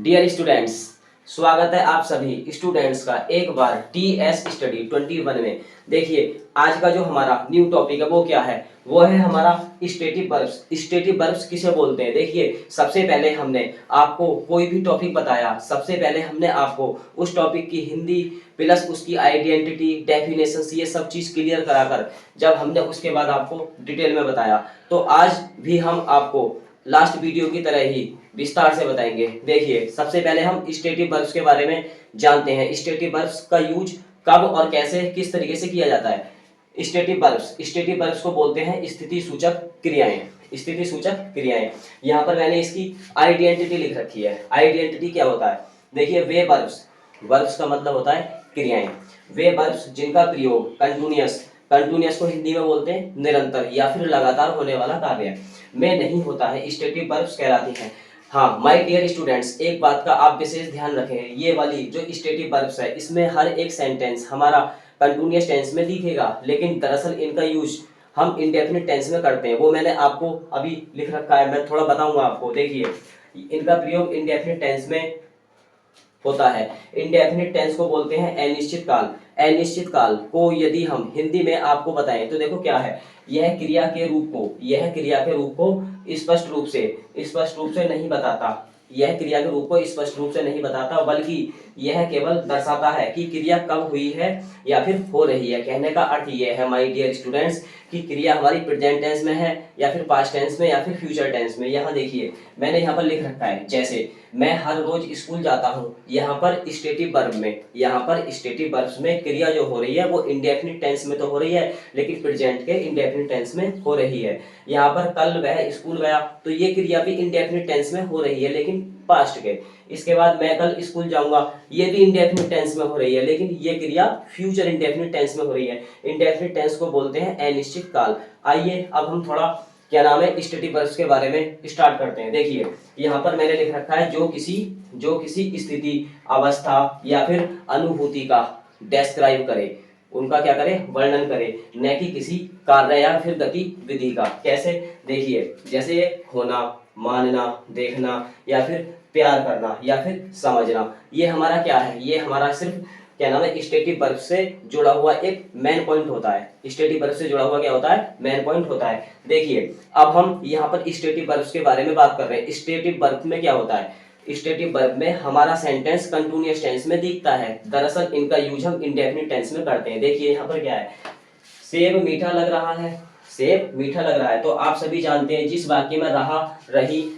Dear students, स्वागत है आप सभी स्टूडेंट्स का एक बार टीएस स्टडी 21 में। देखिए, आज का जो हमारा न्यू टॉपिक है वो क्या है, वो है हमारा स्टेटिव वर्ब्स। स्टेटिव वर्ब्स किसे बोलते हैं? देखिए, सबसे पहले हमने आपको कोई भी टॉपिक बताया, सबसे पहले हमने आपको उस टॉपिक की हिंदी प्लस उसकी आइडेंटिटी, डेफिनेशन, ये सब चीज क्लियर कराकर जब हमने उसके बाद आपको डिटेल में बताया, तो आज भी हम आपको लास्ट वीडियो की तरह ही विस्तार से बताएंगे। देखिए, सबसे पहले हम स्टेटिव वर्ब्स के बारे में जानते हैं। स्टेटिव वर्ब्स का यूज कब और कैसे किस तरीके से किया जाता है। स्टेटिव वर्ब्स को बोलते हैं स्थिति सूचक क्रियाएं। स्थिति सूचक क्रियाएं, यहाँ पर मैंने इसकी आइडेंटिटी लिख रखी है। आइडेंटिटी क्या होता है? देखिए, वे वर्ब्स, वर्ब्स का मतलब होता है क्रियाएं। वे वर्ब्स जिनका प्रयोग कंटिन्यूअस, कंटिन्यूअस को हिंदी में बोलते हैं निरंतर या फिर लगातार होने वाला कार्य में नहीं होता है, स्टेटिव वर्ब्स कहलाती हैं। हाँ माय डियर स्टूडेंट्स, एक बात का आप विशेष ध्यान रखें, ये वाली जो स्टेटिव वर्ब्स है इसमें हर एक सेंटेंस हमारा कंटिन्यूअस टेंस में दिखेगा, लेकिन दरअसल इनका यूज हम इंडेफिनिट टेंस में करते हैं। वो मैंने आपको अभी लिख रखा है, मैं थोड़ा बताऊंगा आपको। देखिए, इनका प्रयोग इंडेफिनिट टेंस में होता है। इंडेफिनिट टेंस को बोलते हैं अनिश्चित काल। अनिश्चित काल को यदि हम हिंदी में आपको बताएं तो देखो क्या है, यह क्रिया के रूप को, यह क्रिया के रूप को स्पष्ट रूप से नहीं बताता। यह क्रिया के रूप को स्पष्ट रूप से नहीं बताता, बल्कि यह केवल दर्शाता है कि क्रिया कब हुई है या फिर हो रही है। कहने का अर्थ यह है माय डियर स्टूडेंट्स कि क्रिया हमारी प्रेजेंट टेंस में है या फिर पास्ट टेंस में या फिर फ्यूचर टेंस में। यहाँ देखिए, मैंने यहाँ पर लिख रखा है, जैसे मैं हर रोज स्कूल जाता हूँ। यहाँ पर स्टेटिव वर्ब में, यहाँ पर स्टेटिव वर्ब्स में क्रिया जो हो रही है वो इंडेफिनिट टेंस में तो हो रही है, लेकिन प्रेजेंट के इंडेफिनिट टेंस में हो रही है। यहाँ पर कल वह स्कूल गया, तो ये क्रिया भी इंडेफिनिट टेंस में हो रही है लेकिन पास्ट के। इसके बाद मैं कल स्कूल जाऊंगा, ये भी इंडेफिनिट टेंस में हो रही है, लेकिन ये क्रिया फ्यूचर इंडेफिनिट टेंस में हो रही है। इंडेफिनिट टेंस को बोलते हैं अनिश्चित काल। आइए अब हम थोड़ा क्या नाम है स्टेटिव वर्ब्स के बारे में स्टार्ट करते हैं। देखिए, यहाँ पर मैंने लिख रखा है जो किसी स्थिति, अवस्था या फिर अनुभूति का डिस्क्राइब करे, उनका क्या करे, वर्णन करे, न कि किसी कार्य या फिर गतिविधि का। कैसे? देखिए, जैसे होना, मानना, देखना या फिर प्यार करना या फिर समझना, ये हमारा क्या है, ये हमारा सिर्फ क्या नाम है स्टेटिव वर्ब से जुड़ा हुआ एक मेन पॉइंट होता है। स्टेटिव वर्ब से जुड़ा हुआ क्या होता है, मेन पॉइंट होता है। देखिए, अब हम यहाँ पर स्टेटिव वर्ब्स के बारे में बात कर रहे हैं। स्टेटिव वर्ब में क्या होता है, स्टेटिव वर्ब में हमारा सेंटेंस कंटिन्यूअस टेंस में दिखता है, दरअसल इनका यूज हम इंडेफिनिट टेंस में करते हैं। देखिए, यहाँ पर क्या है, सेब मीठा लग रहा है, सेब मीठा लग रहा है, तो आप सभी जानते हैं जिस वाक्य में रहा, रही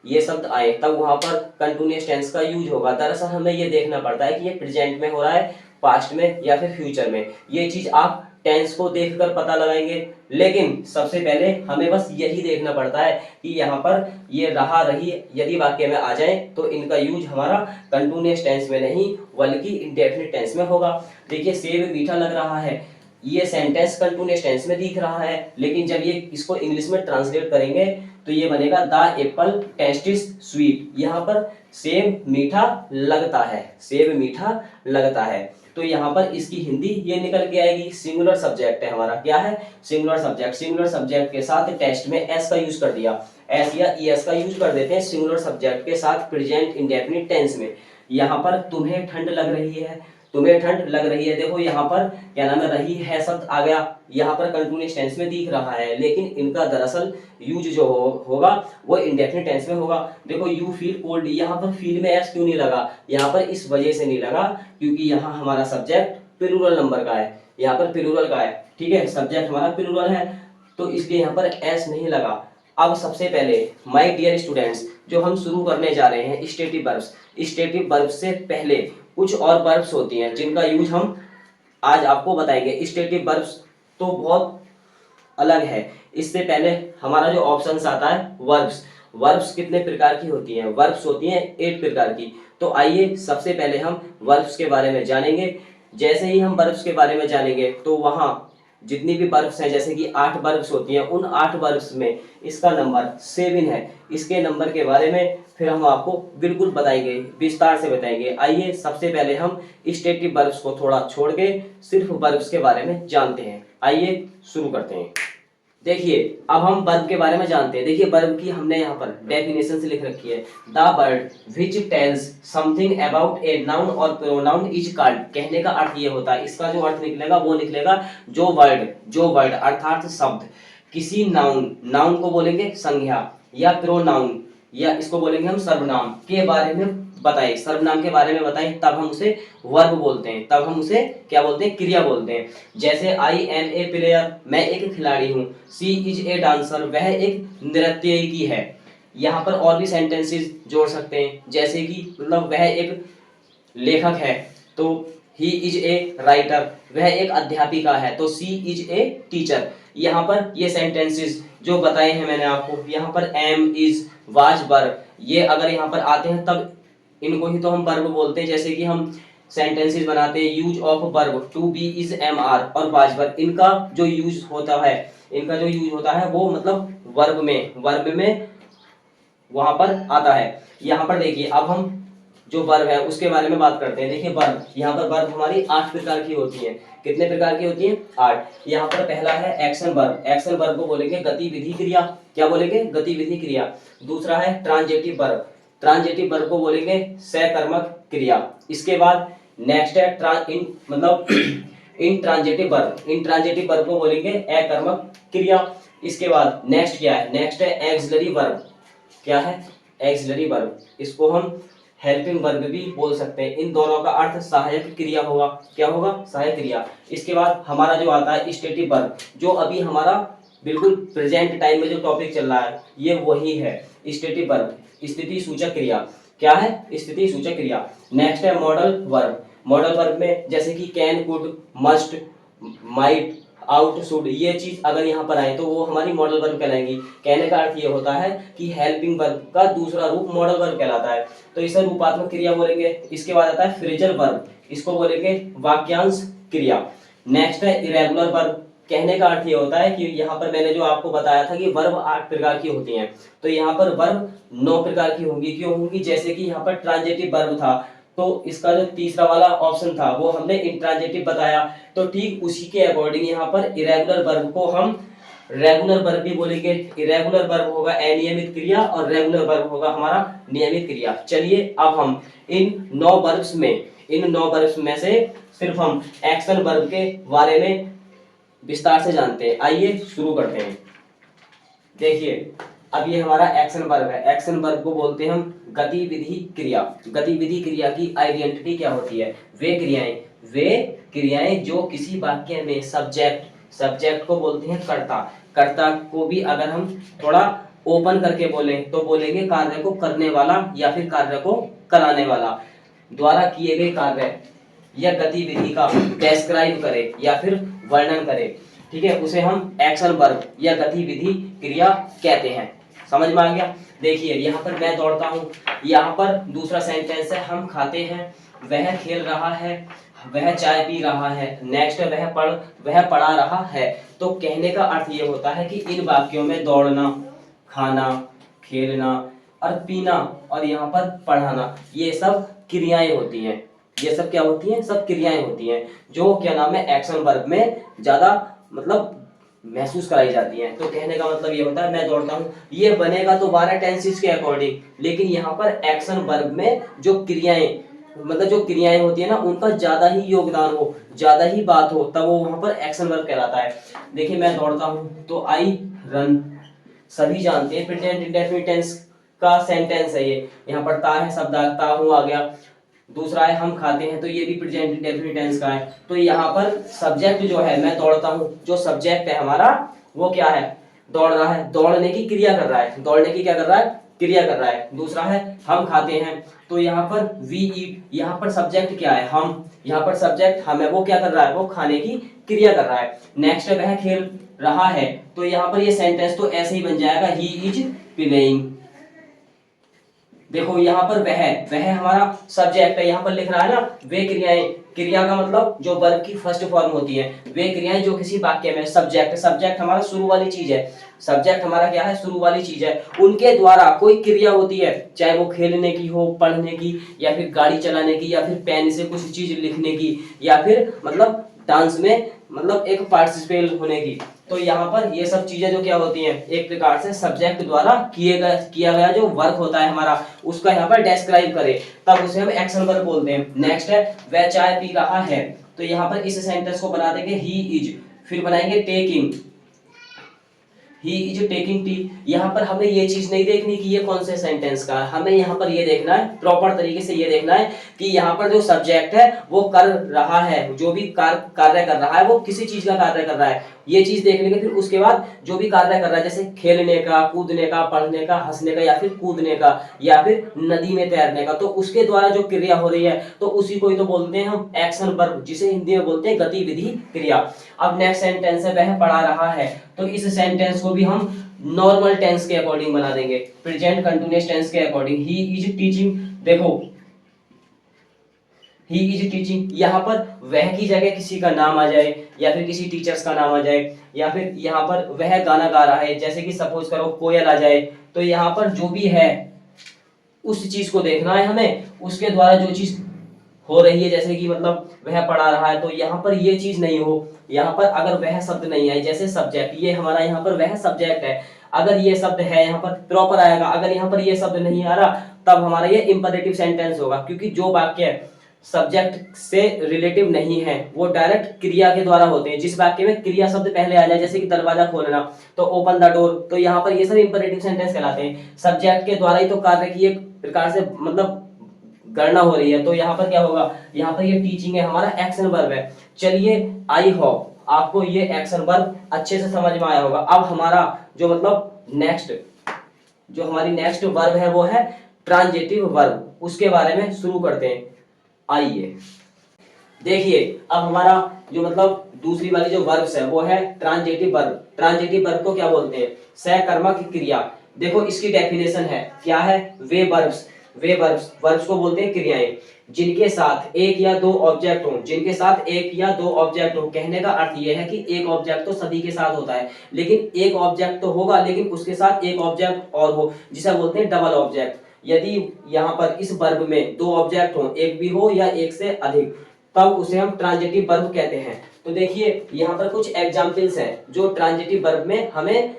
ये शब्द आए तब वहां पर कंटिन्यूअस टेंस का यूज होगा। दरअसल हमें ये देखना पड़ता है कि ये प्रेजेंट में हो रहा है, पास्ट में या फिर फ्यूचर में। ये चीज आप टेंस को देखकर पता लगाएंगे, लेकिन सबसे पहले हमें बस यही देखना पड़ता है कि यहाँ पर ये रहा, रही यदि वाक्य में आ जाए तो इनका यूज हमारा कंटिन्यूअस टेंस में नहीं बल्कि इंडेफिनिट टेंस में होगा। देखिए, सेब मीठा लग रहा है, ये सेंटेंस कंटिन्यूअस टेंस में दिख रहा है, लेकिन जब ये इसको इंग्लिश में ट्रांसलेट करेंगे तो ये बनेगा द एप्पल टेस्टिस स्वीट। यहाँ पर सेब मीठा लगता है, सेब मीठा लगता है, तो यहाँ पर इसकी हिंदी ये निकल के आएगी। सिंगुलर सब्जेक्ट है हमारा, क्या है, सिंगुलर सब्जेक्ट। सिंगुलर सब्जेक्ट के साथ टेस्ट में एस का यूज कर दिया, एस या ईएस का यूज कर देते हैं सिंगुलर सब्जेक्ट के साथ प्रेजेंट इंडेफिनिट टेंस में। यहाँ पर तुम्हें ठंड लग रही है, तुम्हें ठंड लग रही है, देखो यहाँ पर क्या नाम है, रही है शब्द आ गया, यहाँ पर कंटिन्यूअस टेंस में दिख रहा है, लेकिन इनका दरअसल यूज जो होगा वो इंडेफिनिट टेंस में होगा। देखो, यू फील कोल्ड, यहाँ पर फील में एस क्यों नहीं लगा, यहाँ पर इस वजह से नहीं लगा क्योंकि यहाँ हमारा सब्जेक्ट प्लूरल नंबर का है, यहाँ पर प्लूरल का है, ठीक है, सब्जेक्ट हमारा प्लूरल है, तो इसलिए यहाँ पर एस नहीं लगा। अब सबसे पहले माय डियर स्टूडेंट्स, जो हम शुरू करने जा रहे हैं स्टेटिव वर्ब्स, स्टेटिव वर्ब्स से पहले कुछ और वर्ब्स होती हैं जिनका यूज हम आज आपको बताएंगे। स्टेटिव वर्ब्स तो बहुत अलग है। इससे पहले हमारा जो ऑप्शंस आता है वर्ब्स, वर्ब्स कितने प्रकार की होती हैं, वर्ब्स होती हैं 8 प्रकार की। तो आइए सबसे पहले हम वर्ब्स के बारे में जानेंगे। जैसे ही हम वर्ब्स के बारे में जानेंगे तो वहां जितनी भी वर्ब्स हैं, जैसे कि 8 वर्ब्स होती हैं, उन 8 वर्ब्स में इसका नंबर 7 है। इसके नंबर के बारे में फिर हम आपको बिल्कुल बताएंगे, विस्तार से बताएंगे। आइए सबसे पहले हम स्टेटिव वर्ब्स को थोड़ा छोड़ के सिर्फ वर्ब्स के बारे में जानते हैं। आइए शुरू करते हैं। देखिए अब हम वर्ब के बारे में जानते हैं। देखिए वर्ब की हमने यहाँ पर डेफिनेशन से लिख रखी है, the word which tells something about a noun और प्रोनाउन इज कॉल्ड। कहने का अर्थ ये होता है, इसका जो अर्थ निकलेगा वो निकलेगा जो वर्ड अर्थात शब्द किसी नाउन को बोलेंगे संज्ञा, या प्रोनाउन या इसको बोलेंगे हम सर्वनाम के बारे में बताए, सर्वनाम के बारे में बताए, तब हम उसे वर्ब बोलते हैं, तब हम उसे क्या बोलते हैं, क्रिया बोलते हैं। जैसे आई एम ए प्लेयर, मैं एक खिलाड़ी हूँ। सी इज ए डांसर, वह एक नृत्यकी है। यहाँ पर और भी सेंटेंसेस जोड़ सकते हैं, जैसे कि मतलब वह एक लेखक है, तो ही इज ए राइटर, वह एक अध्यापिका है, तो सी इज ए टीचर। यहाँ पर ये सेंटेंसेस जो बताए हैं मैंने आपको, यहाँ पर एम इज वाज वर्ब, ये अगर यहाँ पर आते हैं तब इनको ही तो हम वर्ब बोलते हैं। जैसे कि हम सेंटेंसेस बनाते हैं, use of verb to be is am are और वाज वर्ब, इनका जो यूज होता है वो मतलब वर्ब में वहां पर आता है। यहाँ पर देखिए अब हम जो वर्ब है उसके बारे में बात करते हैं। देखिए वर्ब, यहाँ पर वर्ब हमारी 8 प्रकार की होती है। कितने प्रकार की होती है? 8। यहाँ पर पहला है एक्शन वर्ब। एक्शन वर्ब को बोलेंगे गतिविधि क्रिया। क्या बोलेंगे? गतिविधि क्रिया। दूसरा है ट्रांजिटिव वर्ब। ट्रांजिटिव वर्ब को बोलेंगे सकर्मक क्रिया। इसके बाद नेक्स्ट है इंट्रांजिटिव वर्ब। इंट्रांजिटिव वर्ब को बोलेंगे अकर्मक क्रिया। इसके बाद नेक्स्ट क्या है? नेक्स्ट है एक्सिलरी वर्ब। क्या है? Axillary verb. इसको हम हेल्पिंग वर्ब भी बोल सकते हैं। इन दोनों का अर्थ सहायक क्रिया होगा। क्या होगा? सहायक क्रिया। इसके बाद हमारा जो आता है स्टेटिव वर्ब, जो अभी हमारा बिल्कुल प्रेजेंट टाइम में जो टॉपिक चल रहा है ये वही है स्टेटिव वर्ब, स्थिति सूचक क्रिया। क्या है? स्थिति सूचक क्रिया। नेक्स्ट है मॉडल वर्ब। मॉडल वर्ब में जैसे कि can, could, must, might, out, should, ये चीज अगर यहाँ पर आए तो वो हमारी मॉडल वर्ब कहलाएंगी। कहने का अर्थ ये होता है कि हेल्पिंग वर्ब का दूसरा रूप मॉडल वर्ब कहलाता है, तो इसे रूपात्मक क्रिया बोलेंगे। इसके बाद आता है फ्रेजल वर्ब, इसको बोलेंगे वाक्यांश क्रिया। नेक्स्ट है इरेगुलर वर्ब। कहने का अर्थ ये होता है कि यहाँ पर मैंने जो आपको बताया था कि वर्ब 8 प्रकार की होती हैं, तो यहाँ पर वर्ब 9 प्रकार की होंगी। क्यों होंगी? जैसे कि यहाँ पर ट्रांजिटिव वर्ब था, तो इसका जो तीसरा वाला ऑप्शन था वो हमने इंट्रांजिटिव बताया, तो ठीक उसी के अकॉर्डिंग यहाँ पर इरेगुलर वर्ब को हम रेगुलर वर्ब भी बोलेंगे। इरेगुलर वर्ब होगा अनियमित क्रिया और रेगुलर वर्ब होगा हमारा नियमित क्रिया। चलिए अब हम इन 9 वर्ब्स में से सिर्फ हम एक्शन वर्ब के बारे में विस्तार से जानते हैं। आइए शुरू करते हैं। देखिए अब ये हमारा एक्शन वर्ब है। एक्शन वर्ब को बोलते हैं हम गतिविधि क्रिया। गतिविधि क्रिया की आइडेंटिटी क्या होती है? वे क्रियाएं जो किसी वाक्य में सब्जेक्ट को बोलते हैं कर्ता। कर्ता को भी अगर हम थोड़ा ओपन करके बोलें तो बोलेंगे कार्य को करने वाला या फिर कार्य को कराने वाला, द्वारा किए गए कार्य या गतिविधि का डिस्क्राइब करे या फिर वर्णन करे, ठीक है, उसे हम एक्शन वर्ब या गतिविधि क्रिया कहते हैं। समझ में आ गया? देखिए यहाँ पर मैं दौड़ता हूँ, यहाँ पर दूसरा सेंटेंस है हम खाते हैं, वह खेल रहा है, वह चाय पी रहा है, नेक्स्ट वह पढ़ा रहा है। तो कहने का अर्थ ये होता है कि इन वाक्यों में दौड़ना, खाना, खेलना और पीना और यहाँ पर पढ़ाना ये सब क्रियाएं होती हैं। ये सब क्या होती हैं? सब क्रियाएं होती हैं जो क्या नाम है एक्शन वर्ब में ज्यादा मतलब महसूस कराई जाती हैं। तो कहने का मतलब ये होता है मैं दौड़ता हूँ, ये बनेगा तो 12 टेंसेस के अकॉर्डिंग, लेकिन यहाँ पर एक्शन वर्ब में जो क्रियाएं होती है ना उनका ज्यादा ही योगदान हो, ज्यादा ही बात हो, तब वो वहां पर एक्शन वर्ब कहलाता है। देखिए मैं दौड़ता हूँ तो आई रन, सभी जानते हैं प्रेजेंट इंडेफिनिट टेंस का सेंटेंस है ये। यहाँ पर ता है शब्द, ता हूँ आ गया। दूसरा है हम खाते हैं, तो ये भी प्रेजेंट इंडेफिनिट टेंस का है। तो यहाँ पर सब्जेक्ट जो है मैं दौड़ता हूँ, जो सब्जेक्ट है हमारा वो क्या है? दौड़ रहा है, दौड़ने की क्रिया कर रहा है, दौड़ने की क्या कर रहा है? क्रिया कर रहा है। दूसरा है हम खाते हैं, तो यहाँ पर वी ईट, यहाँ पर सब्जेक्ट क्या है? हम, यहाँ पर सब्जेक्ट हम है, वो क्या कर रहा है? वो खाने की क्रिया कर रहा है। नेक्स्ट है वह खेल रहा है, तो यहाँ पर ये सेंटेंस तो ऐसे ही बन जाएगा ही इज प्लेइंग। देखो यहाँ पर वह हमारा सब्जेक्ट है, यहाँ पर लिख रहा है ना वे क्रियाएं। क्रिया का मतलब जो वर्ब की फर्स्ट फॉर्म होती है, वे क्रियाएं जो किसी वाक्य में सब्जेक्ट हमारा शुरू वाली चीज है, सब्जेक्ट हमारा क्या है? शुरू वाली चीज है, उनके द्वारा कोई क्रिया होती है, चाहे वो खेलने की हो, पढ़ने की, या फिर गाड़ी चलाने की, या फिर पेन से कुछ चीज लिखने की, या फिर मतलब डांस में मतलब एक पार्टिसिपेट होने की, तो यहाँ पर ये सब चीजें जो क्या होती हैं, एक प्रकार से सब्जेक्ट द्वारा किया गया जो वर्क होता है हमारा, उसका यहाँ पर डिस्क्राइब करें, तब उसे हम एक्शन वर्ब बोलते हैं। नेक्स्ट है वह चाय पी रहा है, तो यहाँ पर इस सेंटेंस को बना देंगे ही इज, फिर बनाएंगे taking, he is taking tea. यहाँ पर हमें ये चीज नहीं देखनी कि ये कौन से सेंटेंस का है, हमें यहाँ पर ये देखना है, प्रॉपर तरीके से ये देखना है कि यहाँ पर जो सब्जेक्ट है वो कर रहा है, जो भी कार्य कर रहा है वो किसी चीज का कार्य कर रहा है, ये चीज देख लेंगे। फिर उसके बाद जो भी कार्य कर रहा है, जैसे खेलने का, कूदने का, पढ़ने का, हंसने का, या फिर कूदने का, या फिर नदी में तैरने का, तो उसके द्वारा जो क्रिया हो रही है तो उसी को ही तो बोलते हैं हम एक्शन वर्ब, जिसे हिंदी में बोलते हैं गतिविधि क्रिया। अब नेक्स्ट सेंटेंस है वह पढ़ा रहा है, तो इस सेंटेंस को भी हम नॉर्मल टेंस के अकॉर्डिंग बना देंगे, प्रेजेंट कंटिन्यूअस टेंस के अकॉर्डिंग। ही इज टीचिंग, देखो ही इज टीचिंग, यहाँ पर वह की जगह किसी का नाम आ जाए, या फिर किसी टीचर्स का नाम आ जाए, या फिर यहाँ पर वह गाना गा रहा है, जैसे कि सपोज करो कोयल आ जाए, तो यहाँ पर जो भी है उस चीज को देखना है हमें, उसके द्वारा जो चीज हो रही है, जैसे कि मतलब वह पढ़ा रहा है, तो यहाँ पर ये चीज नहीं हो, यहाँ पर अगर वह शब्द नहीं आए, जैसे सब्जेक्ट, ये हमारा यहाँ पर वह सब्जेक्ट है, अगर ये शब्द है यहाँ पर प्रॉपर आएगा, अगर यहाँ पर ये शब्द नहीं आ रहा तब हमारा ये इंपरेटिव सेंटेंस होगा, क्योंकि जो वाक्य सब्जेक्ट से रिलेटिव नहीं है वो डायरेक्ट क्रिया के द्वारा होते हैं। जिस वाक्य में क्रिया शब्द पहले आ जाए, जैसे कि दरवाजा खोलना, तो ओपन द डोर, तो यहाँ पर ये सब इंपरेटिव सेंटेंस कहलाते हैं। सब्जेक्ट के द्वारा ही तो कार्य की एक प्रकार से मतलब गणना हो रही है, तो यहाँ पर क्या होगा, यहाँ पर ये टीचिंग है, हमारा एक्शन वर्ब है। चलिए, आई होप आपको ये एक्शन वर्ब अच्छे से समझ में आया होगा। अब हमारा जो मतलब हमारी नेक्स्ट वर्ब है वो है ट्रांजिटिव वर्ब, उसके बारे में शुरू करते हैं। आइए देखिए, अब हमारा जो मतलब दूसरी वाली जो वर्ब्स है वो है ट्रांजिटिव वर्ब। ट्रांजिटिव वर्ब को क्या बोलते हैं, सहकर्मक क्रिया। देखो इसकी डेफिनेशन है, क्या है, वे वर्ब्स को बोलते हैं क्रियाएं जिनके साथ एक या दो ऑब्जेक्ट हो, जिनके साथ एक या दो ऑब्जेक्ट हो। कहने का अर्थ यह है कि एक ऑब्जेक्ट तो सभी के साथ होता है, लेकिन एक ऑब्जेक्ट तो होगा लेकिन उसके साथ एक ऑब्जेक्ट और हो, जिसे बोलते हैं डबल ऑब्जेक्ट। यदि यहाँ पर इस वर्ब में दो ऑब्जेक्ट हो, एक भी हो या एक से अधिक, तब उसे हम ट्रांजिटिव वर्ब कहते हैं। तो देखिए यहाँ पर कुछ एग्जाम्पल्स हैं जो ट्रांजिटिव वर्ब में हमें